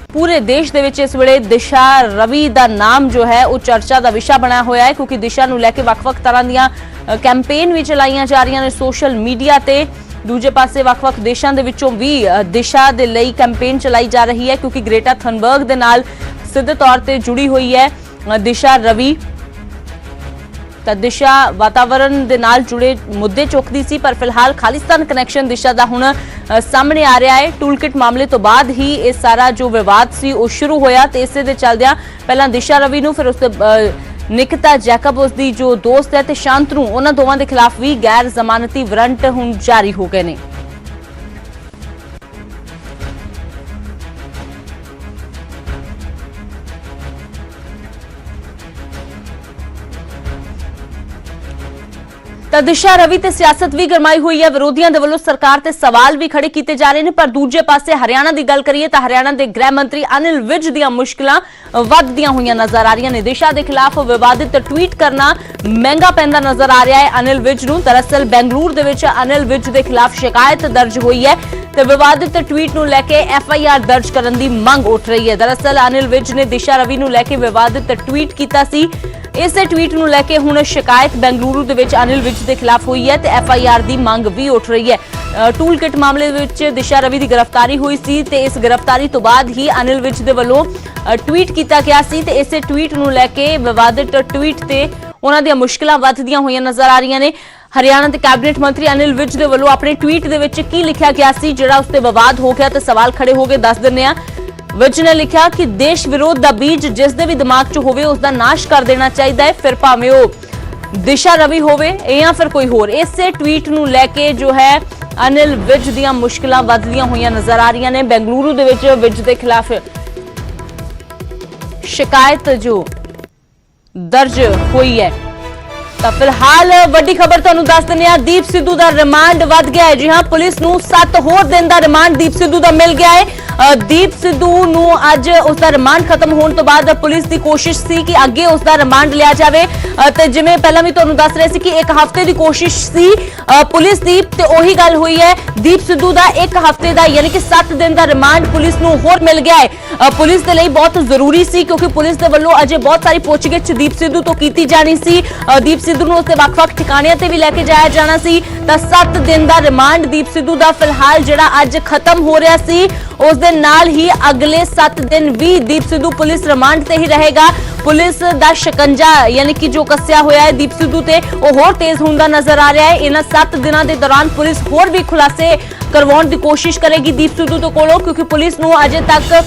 [SPEAKER 1] पूरे देश दे विच इस वेले दिशा रवि दा नाम जो है वो चर्चा का विषय बना होया है क्योंकि दिशा नूं लैके वख-वख तरह दीयां कैंपेन भी चलाईयां जा रही ने सोशल मीडिया ते। दूजे पासे वख-वख देशां दे विचों भी दिशा दे लई कैंपेन चलाई जा रही है क्योंकि ग्रेटा थनबर्ग दे नाल सिद्धे तौर ते जुड़ी हुई है दिशा रवि। ਤਾਂ ਦਿਸ਼ਾ ਵਾਤਾਵਰਣ ਦੇ ਨਾਲ ਜੁੜੇ ਮੁੱਦੇ ਚੁੱਕਦੀ ਸੀ ਪਰ ਫਿਲਹਾਲ ਖਾਲਿਸਤਾਨ ਕਨੈਕਸ਼ਨ ਦਿਸ਼ਾ ਦਾ ਹੁਣ ਸਾਹਮਣੇ ਆ ਰਿਹਾ ਹੈ। ਟੂਲਕਿਟ ਮਾਮਲੇ ਤੋਂ ਬਾਅਦ ਹੀ ਇਹ ਸਾਰਾ ਜੋ ਵਿਵਾਦ ਸੀ ਉਹ ਸ਼ੁਰੂ ਹੋਇਆ ਤੇ ਇਸੇ ਦੇ ਚੱਲਦਿਆਂ ਪਹਿਲਾਂ ਦਿਸ਼ਾ ਰਵੀ ਨੂੰ ਫਿਰ ਉਸ ਤੋਂ ਨਿਕਿਤਾ ਜੈਕਬ ਉਸ ਦੀ ਜੋ ਦੋਸਤ ਹੈ ਤੇ ਸ਼ਾਂਤਨੂ ਉਹਨਾਂ ਦੋਵਾਂ ਦੇ ਖਿਲਾਫ ਵੀ ਗੈਰ ਜ਼ਮਾਨਤੀ ਵਾਰੰਟ ਹੁਣ ਜਾਰੀ ਹੋ ਗਏ ਨੇ। ਤਾਂ ਦਿਸ਼ਾ ਰਵੀ ਤੇ ਸਿਆਸਤ ਵੀ ਗਰਮਾਈ ਹੋਈ ਹੈ। ਵਿਰੋਧੀਆਂ ਦੇ ਵੱਲੋਂ ਸਰਕਾਰ ਤੇ ਸਵਾਲ ਵੀ ਖੜੇ ਕੀਤੇ ਜਾ ਰਹੇ ਨੇ ਪਰ ਦੂਜੇ ਪਾਸੇ ਹਰਿਆਣਾ ਦੀ ਗੱਲ ਕਰੀਏ ਤਾਂ ਹਰਿਆਣਾ ਦੇ ਗ੍ਰਹਿ ਮੰਤਰੀ ਅਨਿਲ ਵਿਜ ਦੀਆਂ ਮੁਸ਼ਕਲਾਂ ਵੱਧਦੀਆਂ ਹੋਈਆਂ ਨਜ਼ਰ ਆ ਰਹੀਆਂ ਨੇ। ਦਿਸ਼ਾ ਦੇ ਖਿਲਾਫ ਵਿਵਾਦਿਤ ਟਵੀਟ ਕਰਨਾ ਮਹਿੰਗਾ ਪੈਂਦਾ ਨਜ਼ਰ ਆ ਰਿਹਾ ਹੈ ਅਨਿਲ ਵਿਜ ਨੂੰ। ਦਰਅਸਲ ਬੈਂਗਲੁਰੂ ਦੇ ਵਿੱਚ ਅਨਿਲ ਵਿਜ ਦੇ ਖਿਲਾਫ ਸ਼ਿਕਾਇਤ ਦਰਜ ਹੋਈ ਹੈ ਤੇ ਵਿਵਾਦਿਤ ਟਵੀਟ ਨੂੰ ਲੈ ਕੇ FIR ਦਰਜ ਕਰਨ ਦੀ ਮੰਗ ਉੱਠ ਰਹੀ ਹੈ। ਦਰਅਸਲ ਅਨਿਲ ਵਿਜ ਨੇ ਦਿਸ਼ਾ ਰਵੀ ਨੂੰ ਲੈ ਕੇ ਵਿਵਾਦਿਤ ਟਵੀਟ ਕੀਤਾ ਸੀ। ਇਸੇ ਟਵੀਟ ਨੂੰ ਲੈ ਕੇ ਹੁਣ ਸ਼ਿਕਾਇਤ ਬੈਂਗਲੁਰੂ ਦੇ ਵਿੱਚ ਅਨਿਲ ਵਿਜ ਦੇ ਖਿਲਾਫ ਹੋਈ ਹੈ ਤੇ FIR ਦੀ ਮੰਗ ਵੀ ਉੱਠ ਰਹੀ ਹੈ। ਟੂਲਕਿਟ ਮਾਮਲੇ ਵਿੱਚ ਦਿਸ਼ਾ ਰਵੀ ਦੀ ਗ੍ਰਿਫਤਾਰੀ ਹੋਈ ਸੀ ਤੇ ਇਸ ਗ੍ਰਿਫਤਾਰੀ ਤੋਂ ਬਾਅਦ ਹੀ ਅਨਿਲ ਵਿਜ ਦੇ ਵੱਲੋਂ ਟਵੀਟ ਕੀਤਾ ਗਿਆ ਸੀ ਤੇ ਇਸੇ ਟਵੀਟ ਨੂੰ ਲੈ ਕੇ ਵਿਵਾਦਿਤ ਟਵੀਟ ਤੇ ਉਹਨਾਂ ਦੀਆਂ ਮੁਸ਼ਕਲਾਂ ਵੱਧਦੀਆਂ ਹੋਈਆਂ ਨਜ਼ਰ ਆ ਰਹੀਆਂ ਨੇ। ਹਰਿਆਣਾ ਦੇ ਕੈਬਨਿਟ ਮੰਤਰੀ ਅਨਿਲ ਵਿਜ ਦੇ ਵੱਲੋਂ ਆਪਣੇ ਟਵੀਟ ਦੇ ਵਿੱਚ ਕੀ ਲਿਖਿਆ ਗਿਆ ਸੀ ਜਿਹੜਾ ਉਸ ਤੇ ਵਿਵਾਦ ਹੋ ਗਿਆ ਤੇ ਸਵਾਲ ਖੜੇ ਹੋ ਗਏ ਦੱਸ ਦਿੰਨੇ ਆ। ਵਿਜ ਨੇ ਲਿਖਿਆ ਕਿ ਦੇਸ਼ ਵਿਰੋਧ ਦਾ ਬੀਜ ਜਿਸ ਦੇ ਵੀ ਦਿਮਾਗ 'ਚ ਹੋਵੇ ਉਸ ਦਾ ਨਾਸ਼ ਕਰ ਦੇਣਾ ਚਾਹੀਦਾ ਹੈ ਫਿਰ ਭਾਵੇਂ ਉਹ ਦਿਸ਼ਾ ਰਵੀ ਹੋਵੇ ਜਾਂ ਫਿਰ ਕੋਈ ਹੋਰ। ਇਸੇ ਟਵੀਟ ਨੂੰ ਲੈ ਕੇ ਜੋ ਹੈ ਅਨਿਲ ਵਿਜ ਦੀਆਂ ਮੁਸ਼ਕਲਾਂ ਵੱਧਦੀਆਂ ਹੋਈਆਂ ਨਜ਼ਰ ਆ ਰਹੀਆਂ ਨੇ। ਬੈਂਗਲੁਰੂ ਦੇ ਵਿੱਚ ਵਿਜ ਦੇ ਖਿਲਾਫ ਸ਼ਿਕਾਇਤ ਜੋ ਦਰਜ ਹੋਈ ਹੈ ਤਾਂ ਫਿਲਹਾਲ ਵੱਡੀ ਖਬਰ ਤੁਹਾਨੂੰ ਦੱਸ ਦਿੰਦੇ ਹਾਂ, ਦੀਪ ਸਿੱਧੂ ਦਾ ਰਿਮਾਂਡ ਵੱਧ ਗਿਆ ਹੈ। ਜੀ ਹਾਂ, ਪੁਲਿਸ ਨੂੰ 7 ਹੋਰ ਦਿਨ ਦਾ ਰਿਮਾਂਡ ਦੀਪ ਸਿੱਧੂ ਦਾ ਮਿਲ ਗਿਆ ਹੈ। ਦੀਪ ਸਿੱਧੂ ਨੂੰ ਅੱਜ ਉਸ ਦਾ ਰਿਮਾਂਡ ਖਤਮ ਹੋਣ ਤੋਂ ਬਾਅਦ ਪੁਲਿਸ ਦੀ ਕੋਸ਼ਿਸ਼ ਸੀ ਕਿ ਅੱਗੇ ਉਸ ਦਾ ਰਿਮਾਂਡ ਲਿਆ ਜਾਵੇ ਤੇ ਜਿਵੇਂ ਪਹਿਲਾਂ ਵੀ ਤੁਹਾਨੂੰ ਦੱਸ ਰਹੇ ਸੀ ਕਿ 1 ਹਫ਼ਤੇ ਦੀ ਕੋਸ਼ਿਸ਼ ਸੀ ਪੁਲਿਸ ਦੀ, ਤੇ ਉਹੀ ਗੱਲ ਹੋਈ ਹੈ। ਦੀਪ ਸਿੱਧੂ ਦਾ 1 ਹਫ਼ਤੇ ਦਾ ਯਾਨੀ ਕਿ 7 ਦਿਨ ਦਾ ਰਿਮਾਂਡ ਪੁਲਿਸ ਨੂੰ ਹੋਰ ਮਿਲ ਗਿਆ ਹੈ। ਪੁਲਿਸ ਦੇ ਲਈ ਬਹੁਤ ਜ਼ਰੂਰੀ ਸੀ ਕਿਉਂਕਿ ਪੁਲਿਸ ਦੇ ਵੱਲੋਂ ਅਜੇ ਬਹੁਤ ਸਾਰੀ ਪੁੱਛਗਿੱਛ ਦੀਪ ਸਿੱਧੂ ਤੋਂ ਕੀਤੀ ਜਾਣੀ ਸੀ। ਦੀਪ ਸਿੱਧੂ ਨੂੰ ਉਸਦੇ ਵੱਖ-ਵੱਖ ਠਿਕਾਣਿਆਂ ਤੇ ਵੀ ਲੈ ਕੇ ਜਾਇਆ ਜਾਣਾ ਸੀ। ਤਾਂ 7 ਦਿਨ ਦਾ ਰਿਮਾਂਡ ਦੀਪ ਸਿੱਧੂ ਦਾ ਫਿਲਹਾਲ ਜਿਹੜਾ ਅੱਜ ਖਤਮ ਹੋ ਰਿਹਾ ਸੀ, ਉਸ ਦੇ ਨਾਲ ਹੀ ਅਗਲੇ 7 ਦਿਨ ਵੀ ਦੀਪ ਸਿੱਧੂ ਪੁਲਿਸ ਰਿਮਾਂਡ ਤੇ ਹੀ ਰਹੇਗਾ। ਪੁਲਿਸ ਦਾ ਸ਼ਿਕੰਜਾ ਯਾਨੀ ਕਿ ਜੋ ਕੱਸਿਆ ਹੋਇਆ ਹੈ ਦੀਪ ਸਿੱਧੂ ਤੇ, ਉਹ ਹੋਰ ਤੇਜ਼ ਹੁੰਦਾ ਨਜ਼ਰ ਆ ਰਿਹਾ ਹੈ। ਇਹਨਾਂ 7 ਦਿਨਾਂ ਦੇ ਦੌਰਾਨ ਪੁਲਿਸ ਹੋਰ ਵੀ ਖੁਲਾਸੇ ਕਰਵਾਉਣ ਦੀ ਕੋਸ਼ਿਸ਼ ਕਰੇਗੀ ਦੀਪ ਸਿੱਧੂ ਤੋਂ ਕੋਲੋਂ, ਕਿਉਂਕਿ ਪੁਲਿਸ ਨੂੰ ਅਜੇ ਤੱਕ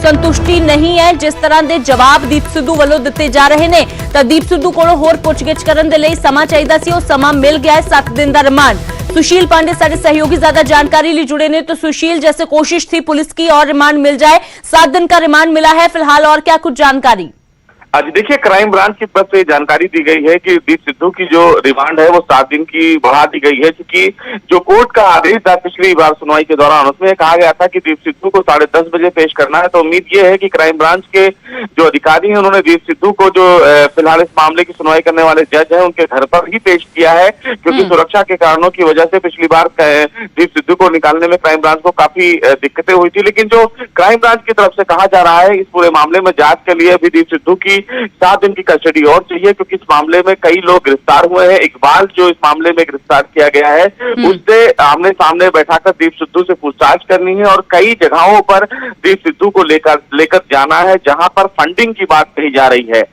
[SPEAKER 1] ਸੰਤੁਸ਼ਟੀ ਨਹੀਂ ਹੈ ਜਿਸ ਤਰ੍ਹਾਂ ਦੇ ਜਵਾਬ ਦੀਪ ਸਿੱਧੂ ਵੱਲੋਂ ਦਿੱਤੇ ਜਾ ਰਹੇ ਨੇ। ਤਾਂ ਦੀਪ ਸਿੱਧੂ ਕੋਲੋਂ ਹੋਰ ਪੁੱਛਗਿੱਛ ਕਰਨ ਦੇ ਲਈ ਸਮਾਂ ਚਾਹੀਦਾ ਸੀ, ਉਹ ਸਮਾਂ ਮਿਲ ਗਿਆ ਹੈ। 7 दिन का रिमांड। सुशील पांडे सारे सहयोगी ज्यादा जानकारी लिए जुड़े ने। तो सुशील, जैसे कोशिश थी पुलिस की और रिमांड मिल जाए, 7 दिन का रिमांड मिला है फिलहाल, और क्या कुछ जानकारी?
[SPEAKER 4] आज देखिए, क्राइम ब्रांच की तरफ से जानकारी दी गई है कि दीप सिद्धू की जो रिमांड है वो 7 दिन की बढ़ा दी गई है, क्योंकि जो कोर्ट का आदेश था पिछली बार सुनवाई के दौरान, उसमें कहा गया था कि दीप सिद्धू को 10:30 बजे पेश करना है। तो उम्मीद ये है कि क्राइम ब्रांच के जो अधिकारी हैं उन्होंने दीप सिद्धू को जो फिलहाल इस मामले की सुनवाई करने वाले जज हैं उनके घर पर ही पेश किया है, क्योंकि सुरक्षा के कारणों की वजह से पिछली बार दीप सिद्धू को निकालने में क्राइम ब्रांच को काफी दिक्कतें हुई थी। लेकिन जो क्राइम ब्रांच की तरफ से कहा जा रहा है, इस पूरे मामले में जांच के लिए अभी दीप सिद्धू की 7 दिन की कस्टडी और चाहिए, क्योंकि इस मामले में कई लोग गिरफ्तार हुए हैं। इकबाल जो इस मामले में गिरफ्तार किया गया है, उससे आमने सामने बैठाकर दीप सिद्धू से पूछताछ करनी है और कई जगहों पर दीप सिद्धू को लेकर जाना है जहां पर फंडिंग की बात कही जा रही है।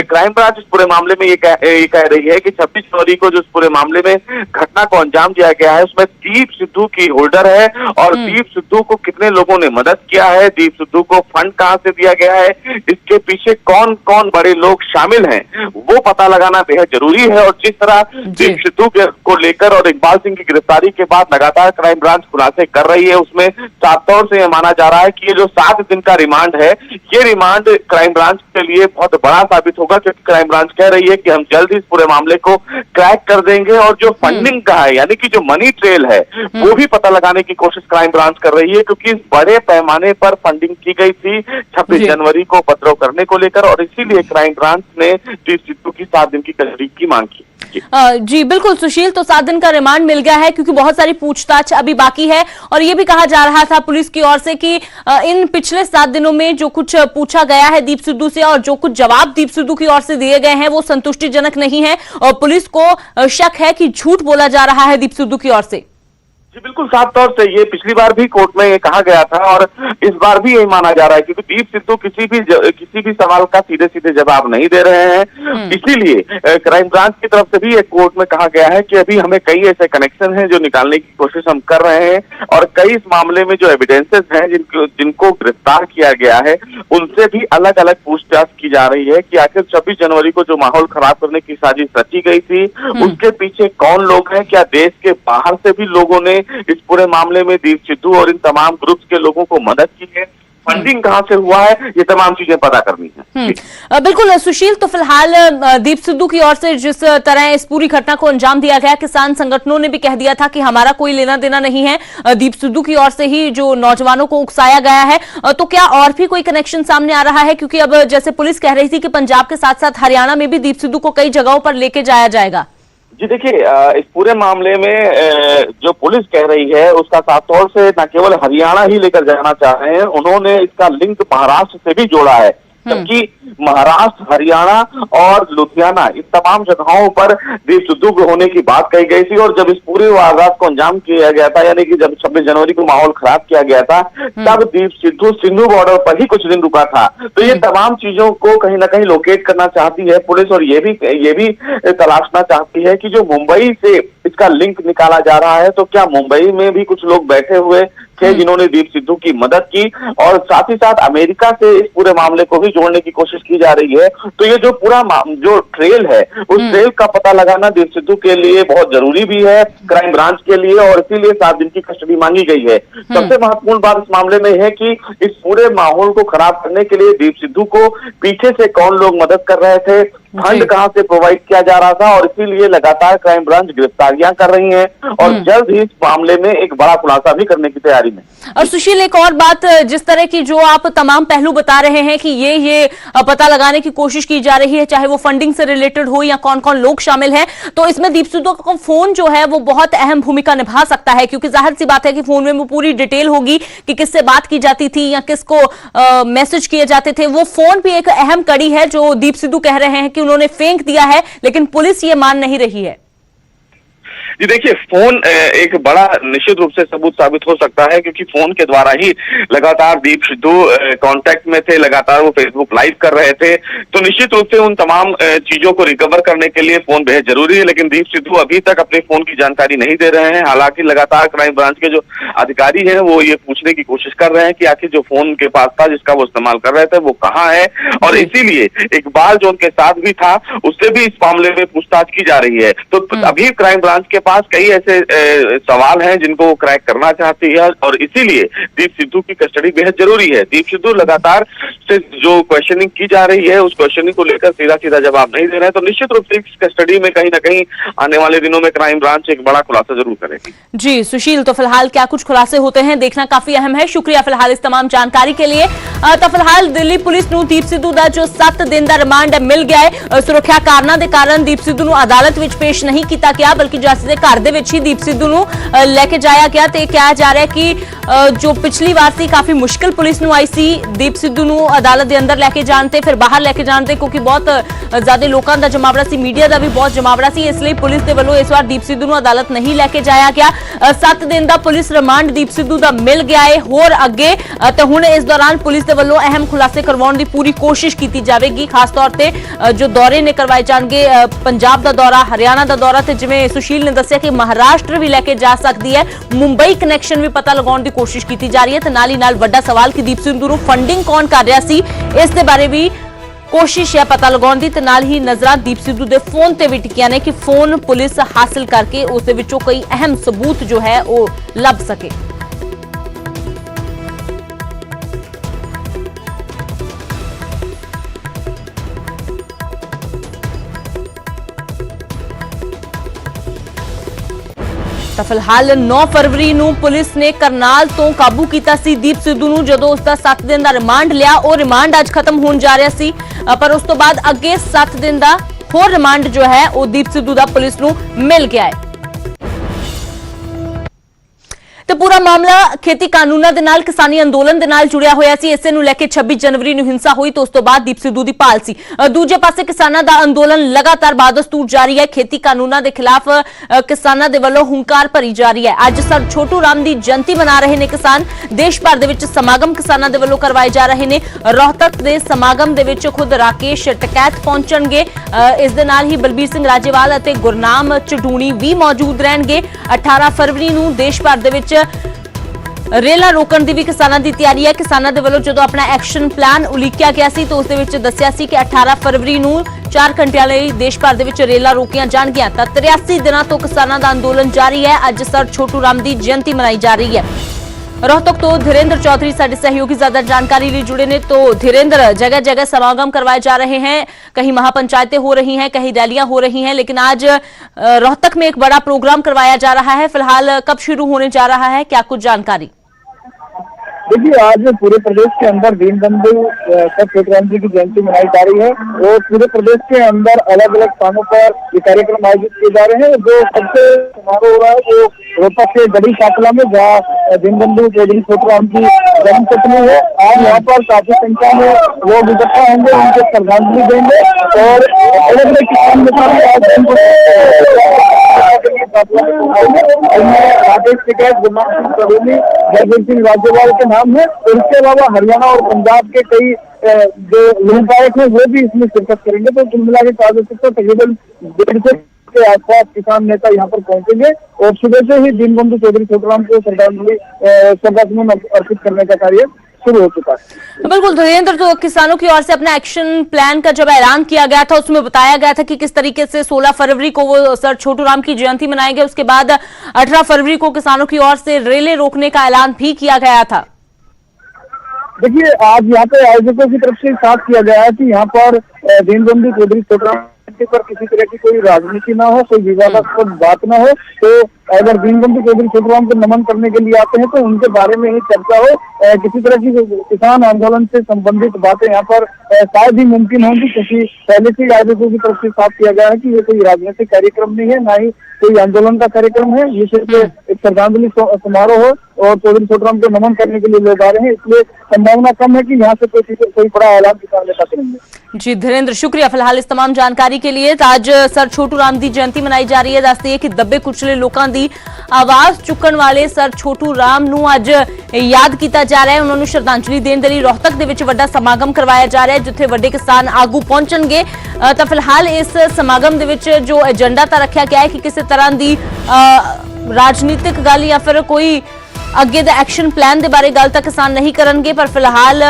[SPEAKER 4] क्राइम ब्रांच इस पूरे मामले में ये कह रही है कि 26 जनवरी को जो इस पूरे मामले में घटना को अंजाम दिया गया है, उसमें दीप सिद्धू की होल्डर है और दीप सिद्धू को कितने लोगों ने मदद किया है, दीप सिद्धू को फंड कहां से दिया गया है, इसके पीछे कौन कौन बड़े लोग शामिल हैं, वो पता लगाना बेहद जरूरी है। और जिस तरह दीप सिद्धू को लेकर और इकबाल सिंह की गिरफ्तारी के बाद लगातार क्राइम ब्रांच खुलासे कर रही है, उसमें साफ तौर से यह माना जा रहा है कि ये जो 7 दिन का रिमांड है, ये रिमांड क्राइम ब्रांच के लिए बहुत बड़ा साबित होगा, क्योंकि क्राइम ब्रांच कह रही है कि हम जल्द ही इस पूरे मामले को क्रैक कर देंगे और जो फंडिंग का है यानी कि जो मनी ट्रेल है वो भी पता लगाने की कोशिश क्राइम ब्रांच कर रही है, क्योंकि बड़े पैमाने पर फंडिंग की गई थी 26 जनवरी को उपद्रव करने को लेकर, और इसीलिए क्राइम ब्रांच ने दीप सिद्धू की 7 दिन की कस्टडी की मांग की।
[SPEAKER 1] जी बिल्कुल सुशील, तो 7 दिन का रिमांड मिल गया है क्योंकि बहुत सारी पूछताछ अभी बाकी है। और ये भी कहा जा रहा था पुलिस की ओर से कि इन पिछले 7 दिनों में जो कुछ पूछा गया है दीप सिद्धू से और जो कुछ जवाब दीप सिद्धू की ओर से दिए गए हैं वो संतुष्टिजनक नहीं है, और पुलिस को शक है कि झूठ बोला जा रहा है दीप सिद्धू की ओर से।
[SPEAKER 4] जी बिल्कुल, साफ तौर से ये पिछली बार भी कोर्ट में ये कहा गया था और इस बार भी यही माना जा रहा है, क्योंकि दीप सिद्धू किसी भी सवाल का सीधे सीधे जवाब नहीं दे रहे हैं। इसीलिए क्राइम ब्रांच की तरफ से भी एक कोर्ट में कहा गया है कि अभी हमें कई ऐसे कनेक्शन हैं जो निकालने की कोशिश हम कर रहे हैं, और कई इस मामले में जो एविडेंसेस हैं जिनको गिरफ्तार किया गया है उनसे भी अलग अलग पूछताछ की जा रही है कि आखिर 26 जनवरी को जो माहौल खराब करने की साजिश रची गई थी उसके पीछे कौन लोग हैं, क्या देश के बाहर से भी लोगों ने इस पूरे मामले में दीप सिद्धू और इन तमाम ग्रुप्स के लोगों को मदद की है, फंडिंग कहां से हुआ है, ये तमाम चीजें पता करनी है।
[SPEAKER 1] बिल्कुल सुशील, तो फिलहाल दीप सिद्धू की ओर से जिस तरह इस पूरी घटना को अंजाम दिया गया, किसान संगठनों ने भी कह दिया था कि हमारा कोई लेना देना नहीं है, दीप सिद्धू की ओर से ही जो नौजवानों को उकसाया गया है। तो क्या और भी कोई कनेक्शन सामने आ रहा है, क्योंकि अब जैसे पुलिस कह रही थी कि पंजाब के साथ साथ हरियाणा में भी दीप सिद्धू को कई जगहों पर लेके जाया जाएगा?
[SPEAKER 4] जी देखिए, इस पूरे मामले में जो पुलिस कह रही है उसका साफ तौर से न केवल हरियाणा ही लेकर जाना चाह रहे हैं, उन्होंने इसका लिंक महाराष्ट्र से भी जोड़ा है, जबकि महाराष्ट्र, हरियाणा और लुधियाना इन तमाम जगहों पर दीप सिद्धू को होने की बात कही गई थी। और जब इस पूरे वारदात को अंजाम किया गया था, यानी कि जब 26 जनवरी को माहौल खराब किया गया था, तब दीप सिद्धू सिंधु बॉर्डर पर ही कुछ दिन रुका था। तो ये तमाम चीजों को कहीं ना कहीं लोकेट करना चाहती है पुलिस, और ये भी तलाशना चाहती है कि जो मुंबई से इसका लिंक निकाला जा रहा है, तो क्या मुंबई में भी कुछ लोग बैठे हुए थे जिन्होंने दीप सिद्धू की मदद की, और साथ ही साथ अमेरिका से इस पूरे मामले को भी जोड़ने की कोशिश की जा रही है। तो ये जो पूरा जो ट्रेल है उस ट्रेल का पता लगाना दीप सिद्धू के लिए बहुत जरूरी भी है, क्राइम ब्रांच के लिए, और इसीलिए 7 दिन की कस्टडी मांगी गई है। सबसे महत्वपूर्ण बात इस मामले में है कि इस पूरे माहौल को खराब करने के लिए दीप सिद्धू को पीछे से कौन लोग मदद कर रहे थे, फंड कहां से प्रोवाइड किया जा रहा था, और इसीलिए लगातार क्राइम ब्रांच गिरफ्तारियां कर रही है और जल्द ही इस मामले में एक बड़ा खुलासा भी करने की तैयारी में।
[SPEAKER 1] और सुशील, एक और बात, जिस तरह की जो आप तमाम पहलू बता रहे हैं कि ये पता लगाने की कोशिश की जा रही है, चाहे वो फंडिंग से रिलेटेड हो या कौन कौन लोग शामिल हैं, तो इसमें दीप सिद्धू का फोन जो है वो बहुत अहम भूमिका निभा सकता है, क्योंकि जाहिर सी बात है कि फोन में वो पूरी डिटेल होगी कि किससे बात की जाती थी या किसको मैसेज किए जाते थे। वो फोन भी एक अहम कड़ी है जो दीप सिद्धू कह रहे हैं कि उन्होंने फेंक दिया है, लेकिन पुलिस ये मान नहीं रही है।
[SPEAKER 4] जी देखिए, फोन एक बड़ा निश्चित रूप से सबूत साबित हो सकता है, क्योंकि फोन के द्वारा ही लगातार दीप सिद्धू कांटेक्ट में थे, लगातार वो फेसबुक लाइव कर रहे थे, तो निश्चित रूप से उन तमाम चीजों को रिकवर करने के लिए फोन बेहद जरूरी है। लेकिन दीप सिद्धू अभी तक अपने फोन की जानकारी नहीं दे रहे हैं। हालांकि लगातार क्राइम ब्रांच के जो अधिकारी हैं वो ये पूछने की कोशिश कर रहे हैं कि आखिर जो फोन के पास था, जिसका वो इस्तेमाल कर रहे थे, वो कहाँ है, और इसीलिए इकबाल जो उनके साथ भी था उससे भी इस मामले में पूछताछ की जा रही है। तो अभी क्राइम ब्रांच के पास कई ऐसे सवाल हैं जिनको वो क्रैक करना चाहती है, और इसीलिए दीप सिद्धू की कस्टडी बेहद जरूरी है। दीप सिद्धू लगातार से जो क्वेश्चनिंग की जा रही है, उस क्वेश्चनिंग को लेकर सीधा सीधा जवाब नहीं दे रहे हैं, तो निश्चित रूप से इस कस्टडी में कहीं ना कहीं आने वाले दिनों में क्राइम ब्रांच एक बड़ा खुलासा जरूर करेगी।
[SPEAKER 1] जी सुशील, तो फिलहाल क्या कुछ खुलासे होते हैं देखना काफी अहम है। शुक्रिया फिलहाल इस तमाम जानकारी के लिए। तो फिलहाल दिल्ली पुलिस ਨੂੰ दीप सिद्धू ਦਾ जो 7 दिन ਦਾ ਰਿਮਾਂਡ ਮਿਲ ਗਿਆ ਹੈ। ਸੁਰੱਖਿਆ ਕਾਰਨਾਂ ਦੇ ਕਾਰਨ दीप सिद्धू ਨੂੰ ਅਦਾਲਤ ਵਿੱਚ ਪੇਸ਼ ਨਹੀਂ ਕੀਤਾ ਗਿਆ, ਬਲਕਿ ਜੱਜ ਦੇ ਘਰ ਦੇ ਵਿੱਚ ਹੀ दीप सिद्धू ਨੂੰ ਲੈ ਕੇ ਜਾਇਆ ਗਿਆ। ਤੇ ਕਿਹਾ ਜਾ ਰਿਹਾ ਕਿ जो पिछली बार ਸੀ काफी मुश्किल पुलिस ਨੂੰ ਆਈ ਸੀ दीप सिद्धू ਨੂੰ ਅਦਾਲਤ ਦੇ ਅੰਦਰ ਲੈ ਕੇ ਜਾਣ ਤੇ ਫਿਰ ਬਾਹਰ ਲੈ ਕੇ ਜਾਣ ਤੇ, ਕਿਉਂਕਿ ਬਹੁਤ ਜ਼ਿਆਦਾ ਲੋਕਾਂ ਦਾ ਜਮਾਵੜਾ ਸੀ, ਮੀਡੀਆ ਦਾ ਵੀ ਬਹੁਤ ਜਮਾਵੜਾ ਸੀ, ਇਸ ਲਈ ਪੁਲਿਸ ਦੇ ਵੱਲੋਂ ਇਸ ਵਾਰ दीप सिद्धू ਨੂੰ ਅਦਾਲਤ ਨਹੀਂ ਲੈ ਕੇ ਜਾਇਆ ਗਿਆ। 7 दिन ਦਾ ਪੁਲਿਸ ਰਿਮਾਂਡ दीप सिद्धू ਦਾ ਮਿਲ ਗਿਆ ਹੈ। ਹੋਰ ਅੱਗੇ ਤੇ ਹੁਣ ਇਸ ਦੌਰਾਨ ਪੁਲਿਸ ਦੇ ਵੱਲੋਂ ਅਹਿਮ ਖੁਲਾਸੇ ਕਰਵਾਉਣ ਦੀ ਪੂਰੀ ਕੋਸ਼ਿਸ਼ ਕੀਤੀ ਜਾਵੇਗੀ, ਖਾਸ ਤੌਰ ਤੇ ਜੋ ਦੌਰੇ ਨੇ ਕਰਵਾਏ ਜਾਣਗੇ, ਪੰਜਾਬ ਦਾ ਦੌਰਾ, ਹਰਿਆਣਾ ਦਾ ਦੌਰਾ, ਤੇ ਜਿਵੇਂ ਸੁਸ਼ੀਲ ਨੇ ਦੱਸਿਆ ਕਿ ਮਹਾਰਾਸ਼ਟਰ ਵੀ ਲੈ ਕੇ ਜਾ ਸਕਦੀ ਹੈ, ਮੁੰਬਈ ਕਨੈਕਸ਼ਨ ਵੀ ਪਤਾ ਲਗਾਉਣ ਦੀ ਕੋਸ਼ਿਸ਼ ਕੀਤੀ ਜਾ ਰਹੀ ਹੈ। ਤੇ ਨਾਲ ਹੀ ਨਾਲ ਵੱਡਾ ਸਵਾਲ ਕਿ दीप सिद्धू ਨੂੰ ਫੰਡਿੰਗ ਕੌਣ ਕਰ ਰਿਹਾ ਸੀ, ਇਸ ਦੇ ਬਾਰੇ ਵੀ ਕੋਸ਼ਿਸ਼ ਹੈ ਪਤਾ ਲਗਾਉਣ ਦੀ। ਤੇ ਨਾਲ ਹੀ ਨਜ਼ਰਾਂ दीप सिद्धू ਦੇ ਫੋਨ ਤੇ ਵੀ ਟਿਕੀਆਂ ਨੇ ਕਿ ਫੋਨ ਪੁਲਿਸ ਹਾਸਲ ਕਰਕੇ ਉਸ ਦੇ ਵਿੱਚੋਂ ਕਈ ਅਹਿਮ ਸਬੂਤ ਜੋ ਹੈ ਉਹ ਲੱਭ ਸਕੇ। ਤਾਂ ਫਿਲਹਾਲ 9 ਫਰਵਰੀ ਨੂੰ ਪੁਲਿਸ ਨੇ ਕਰਨਾਲ ਤੋਂ ਕਾਬੂ ਕੀਤਾ ਸੀ दीप सिद्धू ਨੂੰ, ਜਦੋਂ ਉਸ ਦਾ 7 ਦਿਨ ਦਾ ਰਿਮਾਂਡ ਲਿਆ। ਉਹ ਰਿਮਾਂਡ ਅੱਜ ਖਤਮ ਹੋਣ ਜਾ ਰਿਹਾ ਸੀ, ਪਰ ਉਸ ਤੋਂ ਬਾਅਦ ਅੱਗੇ 7 ਦਿਨ ਦਾ ਹੋਰ ਰਿਮਾਂਡ ਜੋ ਹੈ ਉਹ दीप सिद्धू ਦਾ ਪੁਲਿਸ ਨੂੰ ਮਿਲ ਗਿਆ ਹੈ। ਤੇ ਪੂਰਾ ਮਾਮਲਾ ਖੇਤੀ ਕਾਨੂੰਨਾਂ ਦੇ ਨਾਲ, ਕਿਸਾਨੀ ਅੰਦੋਲਨ ਦੇ ਨਾਲ ਜੁੜਿਆ ਹੋਇਆ ਸੀ। ਇਸੇ ਨੂੰ ਲੈ ਕੇ 26 ਜਨਵਰੀ ਨੂੰ ਹਿੰਸਾ ਹੋਈ ਤੇ ਉਸ ਤੋਂ ਬਾਅਦ दीप सिद्धू ਦੀ ਭਾਲ ਸੀ। ਦੂਜੇ ਪਾਸੇ ਕਿਸਾਨਾਂ ਦਾ ਅੰਦੋਲਨ ਲਗਾਤਾਰ ਬਾਦਸਤੂਰ ਜਾਰੀ ਹੈ। ਖੇਤੀ ਕਾਨੂੰਨਾਂ ਦੇ ਖਿਲਾਫ ਕਿਸਾਨਾਂ ਦੇ ਵੱਲੋਂ ਹੁੰਕਾਰ ਭਰੀ ਜਾ ਰਹੀ ਹੈ। ਅੱਜ ਸਰ ਛੋਟੂ ਰਾਮ ਦੀ ਜਯੰਤੀ ਮਨਾ ਰਹੇ ਨੇ ਕਿਸਾਨ। ਦੇਸ਼ ਭਰ ਦੇ ਵਿੱਚ ਸਮਾਗਮ ਕਿਸਾਨਾਂ ਦੇ ਵੱਲੋਂ ਕਰਵਾਏ ਜਾ ਰਹੇ ਨੇ। ਰੋਹਤਕ ਦੇ ਸਮਾਗਮ ਦੇ ਵਿੱਚ ਖੁਦ ਰਾਕੇਸ਼ ਟਕੈਤ ਪਹੁੰਚਣਗੇ। ਇਸ ਦੇ ਨਾਲ ਹੀ ਬਲਬੀਰ ਸਿੰਘ ਰਾਜੇਵਾਲ ਅਤੇ ਗੁਰਨਾਮ ਚਡੂਣੀ ਵੀ ਮੌਜੂਦ ਰਹਿਣਗੇ। 18 ਫਰਵਰੀ ਨੂੰ ਦੇਸ਼ ਭਰ ਦੇ ਵਿੱਚ ਰੇਲਾਂ ਰੋਕਣ ਦੀ ਵੀ ਕਿਸਾਨਾਂ ਦੀ ਤਿਆਰੀ ਹੈ। ਕਿਸਾਨਾਂ ਦੇ ਵੱਲੋਂ ਜਦੋਂ ਆਪਣਾ ਐਕਸ਼ਨ ਪਲਾਨ ਉਲੀਕਿਆ ਗਿਆ ਸੀ ਤਾਂ ਉਸ ਦੇ ਵਿੱਚ ਦੱਸਿਆ ਸੀ ਕਿ 18 ਫਰਵਰੀ ਨੂੰ 4 ਘੰਟਿਆਂ ਲਈ ਦੇਸ਼ ਭਰ ਦੇ ਵਿੱਚ ਰੇਲਾਂ ਰੋਕੀਆਂ ਜਾਣਗੀਆਂ। ਤਾਂ 83 ਦਿਨਾਂ ਤੋਂ ਕਿਸਾਨਾਂ ਦਾ ਅੰਦੋਲਨ ਜਾਰੀ ਹੈ। ਅੱਜ ਸਰ ਛੋਟੂ ਰਾਮ ਦੀ ਜਯੰਤੀ ਮਨਾਈ ਜਾ ਰਹੀ ਹੈ। रोहतक तो धीरेन्द्र चौधरी साडे सहयोगी ज्यादा जानकारी लिए जुड़े ने। तो धीरेन्द्र, जगह जगह समागम करवाए जा रहे हैं, कहीं महापंचायतें हो रही हैं, कहीं रैलियां हो रही हैं, लेकिन आज रोहतक में एक बड़ा प्रोग्राम करवाया जा रहा है। फिलहाल कब शुरू होने जा रहा है, क्या कुछ जानकारी?
[SPEAKER 5] देखिए, आज पूरे प्रदेश के अंदर दीनबंधु सर छोटू राम जी की जयंती मनाई जा रही है और पूरे प्रदेश के अंदर अलग अलग स्थानों पर ये कार्यक्रम आयोजित किए जा रहे हैं। जो सबसे समारोह हो रहा है वो रोहतक के गढ़ी शाकला में, जहाँ दीनबंधु चौधरी छोटू राम की जन्मतिथि है। आज यहाँ पर काफी संख्या में लोग इकट्ठा होंगे, उनके श्रद्धांजलि देंगे और अलग अलग किसान नेता राज्यपाल के नाम है। और इसके अलावा हरियाणा और पंजाब के कई जो लोकगायक हैं वो भी इसमें शिरकत करेंगे। तो कुल मिला के तकरीबन 150 के आसपास किसान नेता यहाँ पर पहुंचेंगे और सुबह से ही दीनबंधु चौधरी छोटू राम को श्रद्धासुमन अर्पित करने का कार्य शुरू हो चुका है।
[SPEAKER 1] बिल्कुल धीरेन्द्र, तो किसानों की ओर से अपना एक्शन प्लान का जब ऐलान किया गया था उसमें बताया गया था कि किस तरीके से 16 फरवरी को वो सर छोटू राम की जयंती मनाएंगे। उसके बाद 18 फरवरी को किसानों की ओर से रेलें रोकने का ऐलान भी किया गया था।
[SPEAKER 5] देखिए, आज यहाँ पे आयोजकों की तरफ से साफ किया गया है कि यहाँ पर दीनबंधु चौधरी छोटराम पर किसी तरह की कोई राजनीति ना हो, कोई विवादास्पद बात ना हो। तो अगर दीनबंधु चौधरी छोटराम को नमन करने के लिए आते हैं तो उनके बारे में ही चर्चा हो। किसी तरह की किसान आंदोलन से संबंधित बातें यहाँ पर शायद ही मुमकिन होंगी, क्योंकि पहले से आयोजकों की तरफ से साफ किया गया है कि ये कोई राजनीतिक कार्यक्रम नहीं है, ना ही कोई आंदोलन का कार्यक्रम है। ये सिर्फ एक श्रद्धांजलि समारोह हो और चौधरी छोटराम को नमन करने के लिए लोग आ रहे हैं, इसलिए संभावना कम है कि यहाँ से कोई बड़ा ऐलान किसान नेता करेंगे।
[SPEAKER 1] जी धीरेन्द्र, शुक्रिया फिलहाल इस तमाम जानकारी के लिए। आज सर छोटू राम की जयंती मनाई जा रही है। दसदी है कि दबे कुचले लोगों की आवाज चुकन वाले सर छोटू राम नूं अज याद किया जा रहा है। उन्होंने श्रद्धांजलि देने के लिए रोहतक दे विच वड्डा समागम करवाया जा रहा है, जिथे वड्डे किसान आगू पहुंचणगे। तो फिलहाल इस समागम दे विच जो एजेंडा तां रखिया गया है कि किसी तरह की राजनीतिक गल या फिर कोई अगे दा एक्शन प्लान दे बारे गल तां किसान नहीं करनगे, पर फिलहाल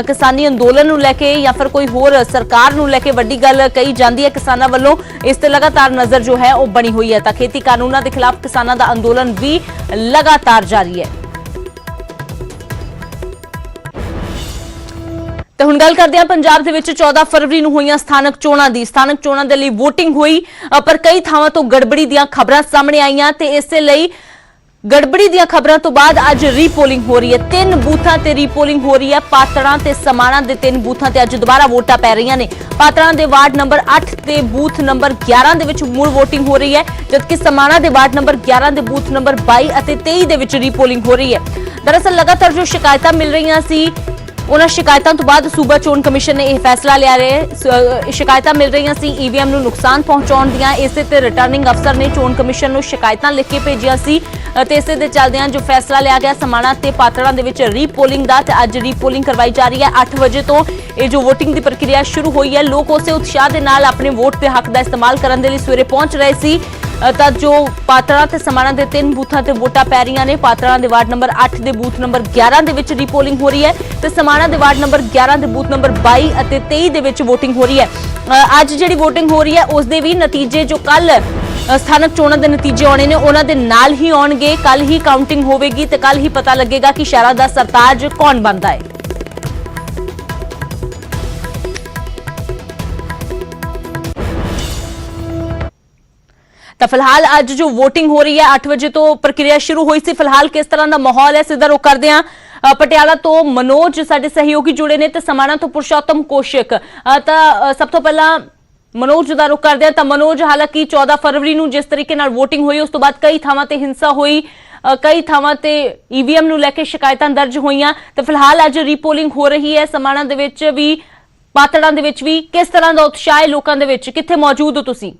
[SPEAKER 1] किसानी अंदोलन नूं लैके या फिर कोई होर सरकार नूं लैके वड्डी गल कही जांदी है किसानां वल्लों। इस ते लगातार नज़र जो है वो बनी हुई है। तां खेती कानूनां दे खिलाफ किसानां दा अंदोलन भी लगातार जारी है। तो हुण गल करदे हां पंजाब दे विच 14 फरवरी नूं होईयां स्थानक चोणां दी। स्थानक चोणां दे लई वोटिंग होई, पर कई थावां तो गड़बड़ी दीयां खबरां सामने आईयां ते इसे लई गड़बड़ी दीयां खबरां तो बाद अज रीपोलिंग हो रही है। 3 बूथां ते रीपोलिंग हो रही है। पातड़ा ते समाणा दे 3 बूथां ते अज दोबारा वोटां पै रहीआं ने। पातड़ा दे वार्ड नंबर 8 ते बूथ नंबर 11 दे विच मुड़ वोटिंग हो रही है, जबकि समाणा दे वार्ड नंबर 11 दे बूथ नंबर 22 अते 23 दे विच रीपोलिंग हो रही है। दरअसल लगातार जो शिकायतां मिल रहीआं सी, उन्हां शिकायतां तो बाद सूबा चोण कमिशन ने यह फैसला लिया है। शिकायतां मिल रही सी ईवीएम नूं नुकसान पहुंचाउण दीआं। इसे ते रिटर्निंग अफसर ने चोण कमिशन नूं शिकायतां लिख के भेजियां सी ते इसे दे चलदिआं जो फैसला लिया गया समाणा ते पातड़ा दे विच रीपोलिंग दा। ते अज रीपोलिंग करवाई जा रही है। 8 बजे तो ये जो वोटिंग की प्रक्रिया शुरू हुई है। लोग उस उत्साह के नाल अपने वोट के हक का इस्तेमाल करने के लिए सवेरे पहुंच रहे सी। ਤਾਂ जो पातड़ा ते समाणा दे 3 बूथां ते वोटां पै रहीआं ने। पातड़ा दे वार्ड नंबर 8 दे बूथ नंबर 11 दे विच रीपोलिंग हो रही है ते समाणा दे वार्ड नंबर 11 दे बूथ नंबर 22 अते 23 दे विच वोटिंग हो रही है। अज जिहड़ी वोटिंग हो रही है उस दे भी नतीजे जो कल स्थानक चोणां दे नतीजे आने ने उन्हां दे नाल ही आउणगे। कल ही काउंटिंग होवेगी ते कल ही पता लगेगा कि शहर दा सरताज कौन बनदा है। तो फिलहाल अज जो वोटिंग हो रही है 8 बजे तो प्रक्रिया शुरू हुई सी। फिलहाल किस तरह का माहौल है सीधा रुख करते हैं। पटियाला तो मनोज साडे सहयोगी जुड़े ने ते समाणा तो पुरुषोत्तम कौशिक। सब तो पहला मनोज का रुख करते हैं। तो मनोज, हालांकि 14 फरवरी नूं जिस तरीके नाल वोटिंग हुई उस तो बाद कई थावां ते हिंसा हुई, कई थावां ते ईवीएम नूं लैके शिकायतां दर्ज होईयां। तो फिलहाल अज रीपोलिंग हो रही है समाणा दे विच भी पातड़ा दे विच भी। किस तरह का उत्साह है लोकां दे विच, कित्थे मौजूद हो तुसीं?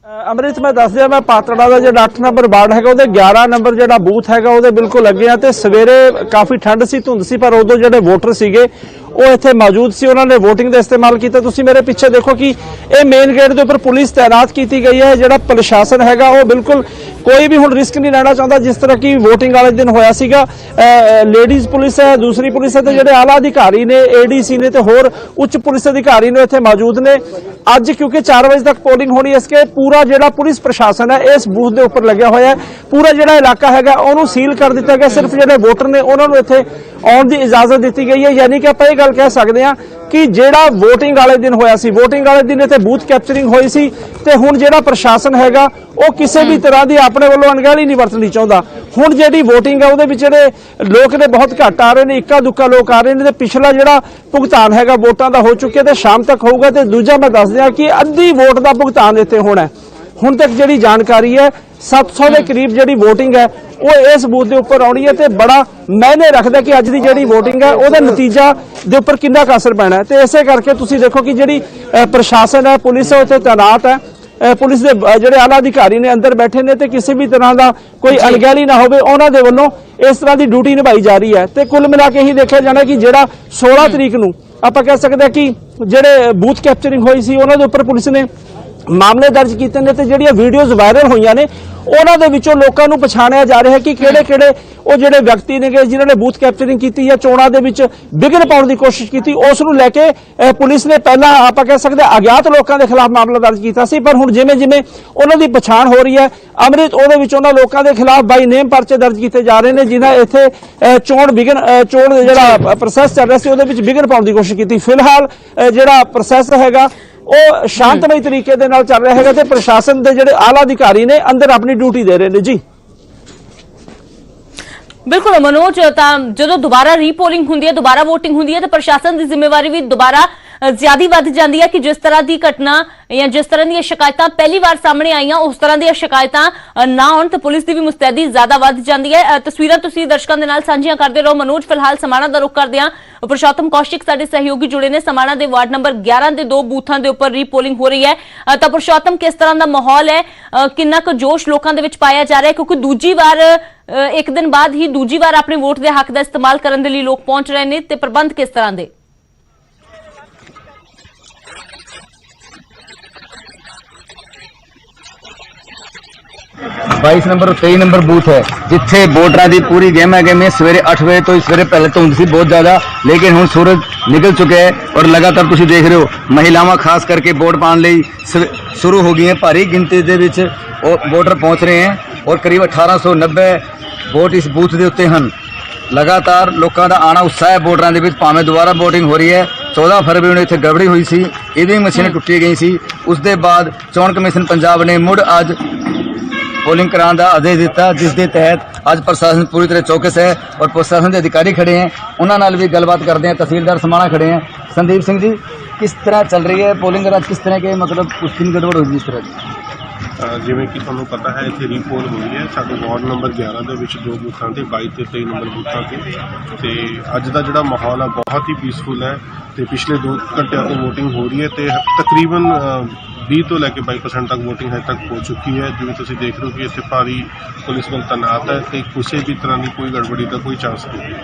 [SPEAKER 6] अमृत मैं दस दिया, मैं पातड़ा का जो 8 नंबर वार्ड है 11 नंबर जो बूथ है वो बिल्कुल अगे है। तो सवेरे काफ़ी ठंड सी, धुंध सी, पर उदों जो वोटर सीगे वो इत्थे मौजूद सी, उन्होंने वोटिंग का इस्तेमाल किया। तुसीं मेरे पिछे देखो कि ये मेन गेट के उपर पुलिस तैनात की गई है। जो प्रशासन है वो बिल्कुल कोई भी हुण रिस्क नहीं लेना चाहता। जिस तरह की वोटिंग वाले दिन होया सीगा, लेडीज पुलिस है, दूसरी पुलिस है, तो जो आला अधिकारी ने, एडीसी ने, तो होर उच्च पुलिस अधिकारी ने इत्थे मौजूद ने। अज क्योंकि 4 बजे तक पोलिंग होनी, इसके पूरा जो पुलिस प्रशासन है इस बूथ के उपर लग्या होया है। पूरा जो इलाका है उन्होंने सील कर दिता गया। सिर्फ जो वोटर ने उन्होंने इत्थे आउण की इजाजत दी गई है। यानी कि आप ये गल कह सकते हैं कि जिहड़ा वोटिंग वाले दिन होया सी, वोटिंग वाले दिन इत्थे बूथ कैप्चरिंग हुई सी, ते हुण जिहड़ा प्रशासन हैगा वो किसी भी तरह की अपने वालों अणगहली नहीं वरतनी चाहता। हुण जिहड़ी वोटिंग है उहदे विच जिहड़े लोग ने बहुत घट आ रहे हैं, इक्का दुक्का लोग आ रहे हैं। पिछला जिहड़ा भुगतान हैगा वोटां दा हो चुके ते शाम तक होऊगा। ते दूजा मैं दस दियां कि अद्धी वोट का भुगतान इत्थे होना है। हुण तक जिहड़ी जानकारी है 700 के करीब जिहड़ी वोटिंग है वो इस बूथ के उपर आउणी है। ते बड़ा मायने रखदा कि अज दी जिहड़ी वोटिंग है उहदा नतीजा दे उपर किन्ना क असर पैना है। ते इसे करके तुसीं देखो कि जिहड़ी प्रशासन है, पुलिस है, उत्थे तैनात है। पुलिस के जिहड़े आला अधिकारी ने अंदर बैठे ने, ते किसी भी तरह का कोई अणगहली ना होवे, उन्हां दे वल्लों इस तरह की ड्यूटी निभाई जा रही है। ते कुल मिला के ही देखा जाना कि जिहड़ा 16 तरीक नूं आपां कह सकते हैं कि जिहड़े बूथ कैप्चरिंग हुई सी उन्हां दे उपर पुलिस ने मामले दर्ज किए ने। ते जिहड़ियां वीडियोज़ वायरल होईयां ने उन्हां दे विचों लोकां नूं पछाणिया जा रहा है कि किहड़े-किहड़े ਉਹ ਜਿਹੜੇ ਵਿਅਕਤੀ ਨੇਗੇ ਜਿਨ੍ਹਾਂ ਨੇ ਬੂਥ ਕੈਪਚਰਿੰਗ ਕੀਤੀ ਜਾਂ ਚੋਣਾਂ ਦੇ ਵਿੱਚ ਵਿਘਨ ਪਾਉਣ ਦੀ ਕੋਸ਼ਿਸ਼ ਕੀਤੀ, ਉਸ ਨੂੰ ਲੈ ਕੇ ਪੁਲਿਸ ਨੇ ਪਹਿਲਾਂ ਆਪਾਂ ਕਹਿ ਸਕਦੇ ਅਗਿਆਤ ਲੋਕਾਂ ਦੇ ਖਿਲਾਫ ਮਾਮਲਾ ਦਰਜ ਕੀਤਾ ਸੀ, ਪਰ ਹੁਣ ਜਿਵੇਂ ਜਿਵੇਂ ਉਹਨਾਂ ਦੀ ਪਛਾਣ ਹੋ ਰਹੀ ਹੈ ਅੰਮ੍ਰਿਤ, ਉਹਦੇ ਵਿੱਚ ਉਹਨਾਂ ਲੋਕਾਂ ਦੇ ਖਿਲਾਫ ਬਾਈ ਨੇਮ ਪਰਚੇ ਦਰਜ ਕੀਤੇ ਜਾ ਰਹੇ ਨੇ ਜਿਨ੍ਹਾਂ ਇੱਥੇ ਚੋਣ ਜਿਹੜਾ ਪ੍ਰੋਸੈਸ ਚੱਲ ਰਿਹਾ ਸੀ ਉਹਦੇ ਵਿੱਚ ਵਿਘਨ ਪਾਉਣ ਦੀ ਕੋਸ਼ਿਸ਼ ਕੀਤੀ। ਫਿਲਹਾਲ ਜਿਹੜਾ ਪ੍ਰੋਸੈਸ ਹੈਗਾ ਉਹ ਸ਼ਾਂਤਮਈ ਤਰੀਕੇ ਦੇ ਨਾਲ ਚੱਲ ਰਿਹਾ ਹੈਗਾ ਤੇ ਪ੍ਰਸ਼ਾਸਨ ਦੇ ਜਿਹੜੇ ਆਲਾ ਅਧਿਕਾਰੀ ਨੇ ਅੰਦਰ ਆਪਣੀ ਡਿਊਟੀ ਦੇ ਰਹੇ ਨੇ ਜੀ।
[SPEAKER 1] ਬਿਲਕੁਲ ਮਨੋਜ, ਤਾਂ ਜਦੋਂ ਦੁਬਾਰਾ ਰੀਪੋਲਿੰਗ ਹੁੰਦੀ ਹੈ, ਦੁਬਾਰਾ ਵੋਟਿੰਗ ਹੁੰਦੀ ਹੈ ਤਾਂ ਪ੍ਰਸ਼ਾਸਨ ਦੀ ਜ਼ਿੰਮੇਵਾਰੀ ਵੀ ਦੁਬਾਰਾ ਜ਼ਿਆਦਾ ਵੱਧ ਜਾਂਦੀ ਹੈ ਕਿ ਜਿਸ ਤਰ੍ਹਾਂ ਦੀ ਘਟਨਾ ਜਾਂ ਜਿਸ ਤਰ੍ਹਾਂ ਦੀਆਂ ਸ਼ਿਕਾਇਤਾਂ ਪਹਿਲੀ ਵਾਰ ਸਾਹਮਣੇ ਆਈਆਂ ਉਸ ਤਰ੍ਹਾਂ ਦੀਆਂ ਸ਼ਿਕਾਇਤਾਂ ਨਾ ਆਉਣ ਤਾਂ ਪੁਲਿਸ ਦੀ ਵੀ ਮੁਸਤੈਦੀ ਜ਼ਿਆਦਾ ਵੱਧ ਜਾਂਦੀ ਹੈ। ਤਸਵੀਰਾਂ ਤੁਸੀਂ ਦਰਸ਼ਕਾਂ ਦੇ ਨਾਲ ਸਾਂਝੀਆਂ ਕਰਦੇ ਰਹੋ। ਮਨੋਜ, ਫਿਲਹਾਲ ਸਮਾਣਾ ਦਾ ਰੁਖ ਕਰਦੇ ਹਾਂ। ਪੁਰਸ਼ੋਤਮ ਕੌਸ਼ਿਕ ਸਾਡੇ ਸਹਿਯੋਗੀ ਜੁੜੇ ਨੇ। ਸਮਾਣਾ ਦੇ ਵਾਰਡ ਨੰਬਰ 11 ਦੇ 2 ਬੂਥਾਂ ਦੇ ਉੱਪਰ ਰੀਪੋਲਿੰਗ ਹੋ ਰਹੀ ਹੈ ਤਾਂ ਪੁਰਸ਼ੋਤਮ, ਕਿਸ ਤਰ੍ਹਾਂ ਦਾ ਮਾਹੌਲ ਹੈ, ਕਿੰਨਾ ਕੁ ਜੋਸ਼ ਲੋਕਾਂ ਦੇ ਵਿੱਚ ਪਾਇਆ ਜਾ ਰਿਹਾ ਹੈ, ਕਿਉਂਕਿ ਦੂਜੀ ਵਾਰ ਇੱਕ ਦਿਨ ਬਾਅਦ ਹੀ ਦੂਜੀ ਵਾਰ ਆਪਣੇ ਵੋਟ ਦੇ ਹੱਕ ਦਾ ਇਸਤੇਮਾਲ ਕਰਨ ਦੇ ਲਈ ਲੋਕ ਪਹੁੰਚ ਰਹੇ ਨੇ ਤੇ ਪ੍ਰਬੰਧ ਕਿਸ ਤਰ੍ਹਾਂ ਦੇ?
[SPEAKER 7] बाईस नंबर और 23 नंबर बूथ है जिथे वोटरां दी पूरी गेम है। गेम सवेरे 8 बजे तो सवेरे पहले धुंध सी बहुत ज्यादा, लेकिन हुण सूरज निकल चुके हैं और लगातार तुसीं देख रहे हो महिलावां खास करके वोट पाने लई शुरू हो गई हैं। भारी गिनती दे विच वोटर पहुंच रहे हैं और करीब 1890 वोट इस बूथ के उत्ते हैं। लगातार लोगों का आना उत्साह है वोटरां दे विच, भावें दोबारा वोटिंग हो रही है। 14 फरवरी ਨੂੰ ਇੱਥੇ ਗੜਬੜੀ ਹੋਈ ਸੀ, ईवीएम मशीन टुटी गई सी। उस दे बाद चोण कमीशन पंजाब ने मुड़ अज पोलिंग कराने का आदेश दिता, जिस के तहत अज प्रशासन पूरी तरह चौकस है और प्रशासन के अधिकारी खड़े हैं। उन्होंने भी गलबात करते हैं। तहसीलदार समाणा खड़े हैं। संदीप सिंह जी, किस तरह चल रही है पोलिंग? किस तरह के मतलब कुछ दिन गड़बड़ होगी इस तरह की?
[SPEAKER 8] ਜਿਵੇਂ ਕਿ ਤੁਹਾਨੂੰ ਪਤਾ ਹੈ ਇੱਥੇ ਰੀਪੋਲ ਹੋਈ ਹੈ ਸਾਡੇ ਵਾਰਡ ਨੰਬਰ 11 ਦੇ ਵਿੱਚ 2 ਬੂਥਾਂ ਤੇ 22 ਤੇ 23 ਨੰਬਰ ਬੂਥਾਂ ਤੇ ਅੱਜ ਦਾ ਜਿਹੜਾ ਮਾਹੌਲ ਹੈ ਬਹੁਤ ਹੀ ਪੀਸਫੁਲ ਹੈ ਤੇ ਪਿਛਲੇ 2 ਘੰਟਿਆਂ ਤੋਂ VOTING ਹੋ ਰਹੀ ਹੈ ਤੇ ਤਕਰੀਬਨ 20 ਤੋਂ ਲੈ ਕੇ 22% ਤੱਕ VOTING ਹਜੇ ਤੱਕ ਹੋ ਚੁੱਕੀ ਹੈ। ਜਿਵੇਂ ਤੁਸੀਂ ਦੇਖ ਰਹੇ ਹੋ ਕਿ ਇੱਥੇ ਭਾਰੀ ਪੁਲਿਸ ਬਲ ਤੈਨਾਤ ਹੈ ਤੇ ਕਿਸੇ ਵੀ ਤਰ੍ਹਾਂ ਦੀ ਕੋਈ ਗੜਬੜੀ ਦਾ ਕੋਈ ਚਾਂਸ ਨਹੀਂ ਹੈ।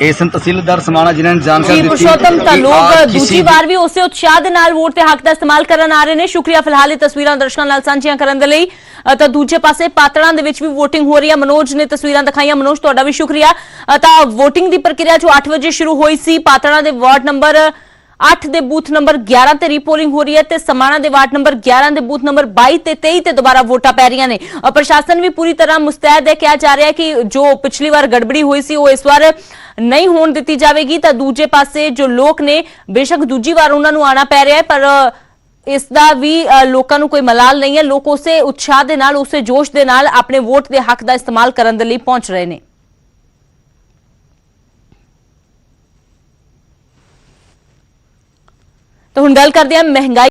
[SPEAKER 7] तहसीलदार समाणा जिन्होंने जानकारी दी।
[SPEAKER 1] पुरुषोत्तम, लोग दूसरी बार भी उसे उत्साह दे नाल वोट के हक का इस्तेमाल करन आ रहे ने। शुक्रिया फिलहाल ये तस्वीरां दर्शकों नाल सांझियां करन दे लई। ਤਾਂ ਦੂਜੇ ਪਾਸੇ ਪਾਤੜਾਂ ਦੇ ਵਿੱਚ ਵੀ VOTING ਹੋ ਰਹੀ ਹੈ। ਮਨੋਜ ਨੇ ਤਸਵੀਰਾਂ ਦਿਖਾਈਆਂ। ਮਨੋਜ, ਤੁਹਾਡਾ ਵੀ ਸ਼ੁਕਰੀਆ। ਤਾਂ VOTING ਦੀ ਪ੍ਰਕਿਰਿਆ ਜੋ 8 ਵਜੇ ਸ਼ੁਰੂ ਹੋਈ ਸੀ, ਪਾਤੜਾਂ ਦੇ ਵਾਰਡ ਨੰਬਰ 8 ਦੇ ਬੂਥ ਨੰਬਰ 11 ਤੇ ਰੀਪੋਲਿੰਗ ਹੋ ਰਹੀ ਹੈ ਤੇ ਸਮਾਣਾ ਦੇ ਵਾਰਡ ਨੰਬਰ 11 ਦੇ ਬੂਥ ਨੰਬਰ 22 ਤੇ 23 ਤੇ ਦੁਬਾਰਾ ਵੋਟਾਂ ਪੈ ਰਹੀਆਂ ਨੇ। ਪ੍ਰਸ਼ਾਸਨ ਵੀ ਪੂਰੀ ਤਰ੍ਹਾਂ ਮੁਸਤੈਦ ਹੈ। ਕਿਹਾ ਜਾ ਰਿਹਾ ਹੈ ਕਿ ਜੋ ਪਿਛਲੀ ਵਾਰ ਗੜਬੜੀ ਹੋਈ ਸੀ ਉਹ ਇਸ ਵਾਰ ਨਹੀਂ ਹੋਣ ਦਿੱਤੀ ਜਾਵੇਗੀ। ਤਾਂ ਦੂਜੇ ਪਾਸੇ ਜੋ ਲੋਕ ਨੇ, ਬੇਸ਼ੱਕ ਦੂਜੀ ਵਾਰ ਉਹਨਾਂ ਨੂੰ ਆਣਾ ਪੈ ਰਿਹਾ ਹੈ ਪਰ ਇਸ ਦਾ ਵੀ ਲੋਕਾਂ ਨੂੰ ਕੋਈ ਮਲਾਲ ਨਹੀਂ ਹੈ। ਲੋਕ ਉਸੇ ਉਤਸ਼ਾਹ ਦੇ ਨਾਲ, ਉਸੇ ਜੋਸ਼ ਦੇ ਨਾਲ ਆਪਣੇ ਵੋਟ ਦੇ ਹੱਕ ਦਾ ਇਸਤੇਮਾਲ ਕਰਨ ਦੇ ਲਈ ਪਹੁੰਚ ਰਹੇ ਨੇ। ਤਾਂ ਹੁਣ ਗੱਲ ਕਰਦੇ ਹਾਂ ਮਹਿੰਗਾਈ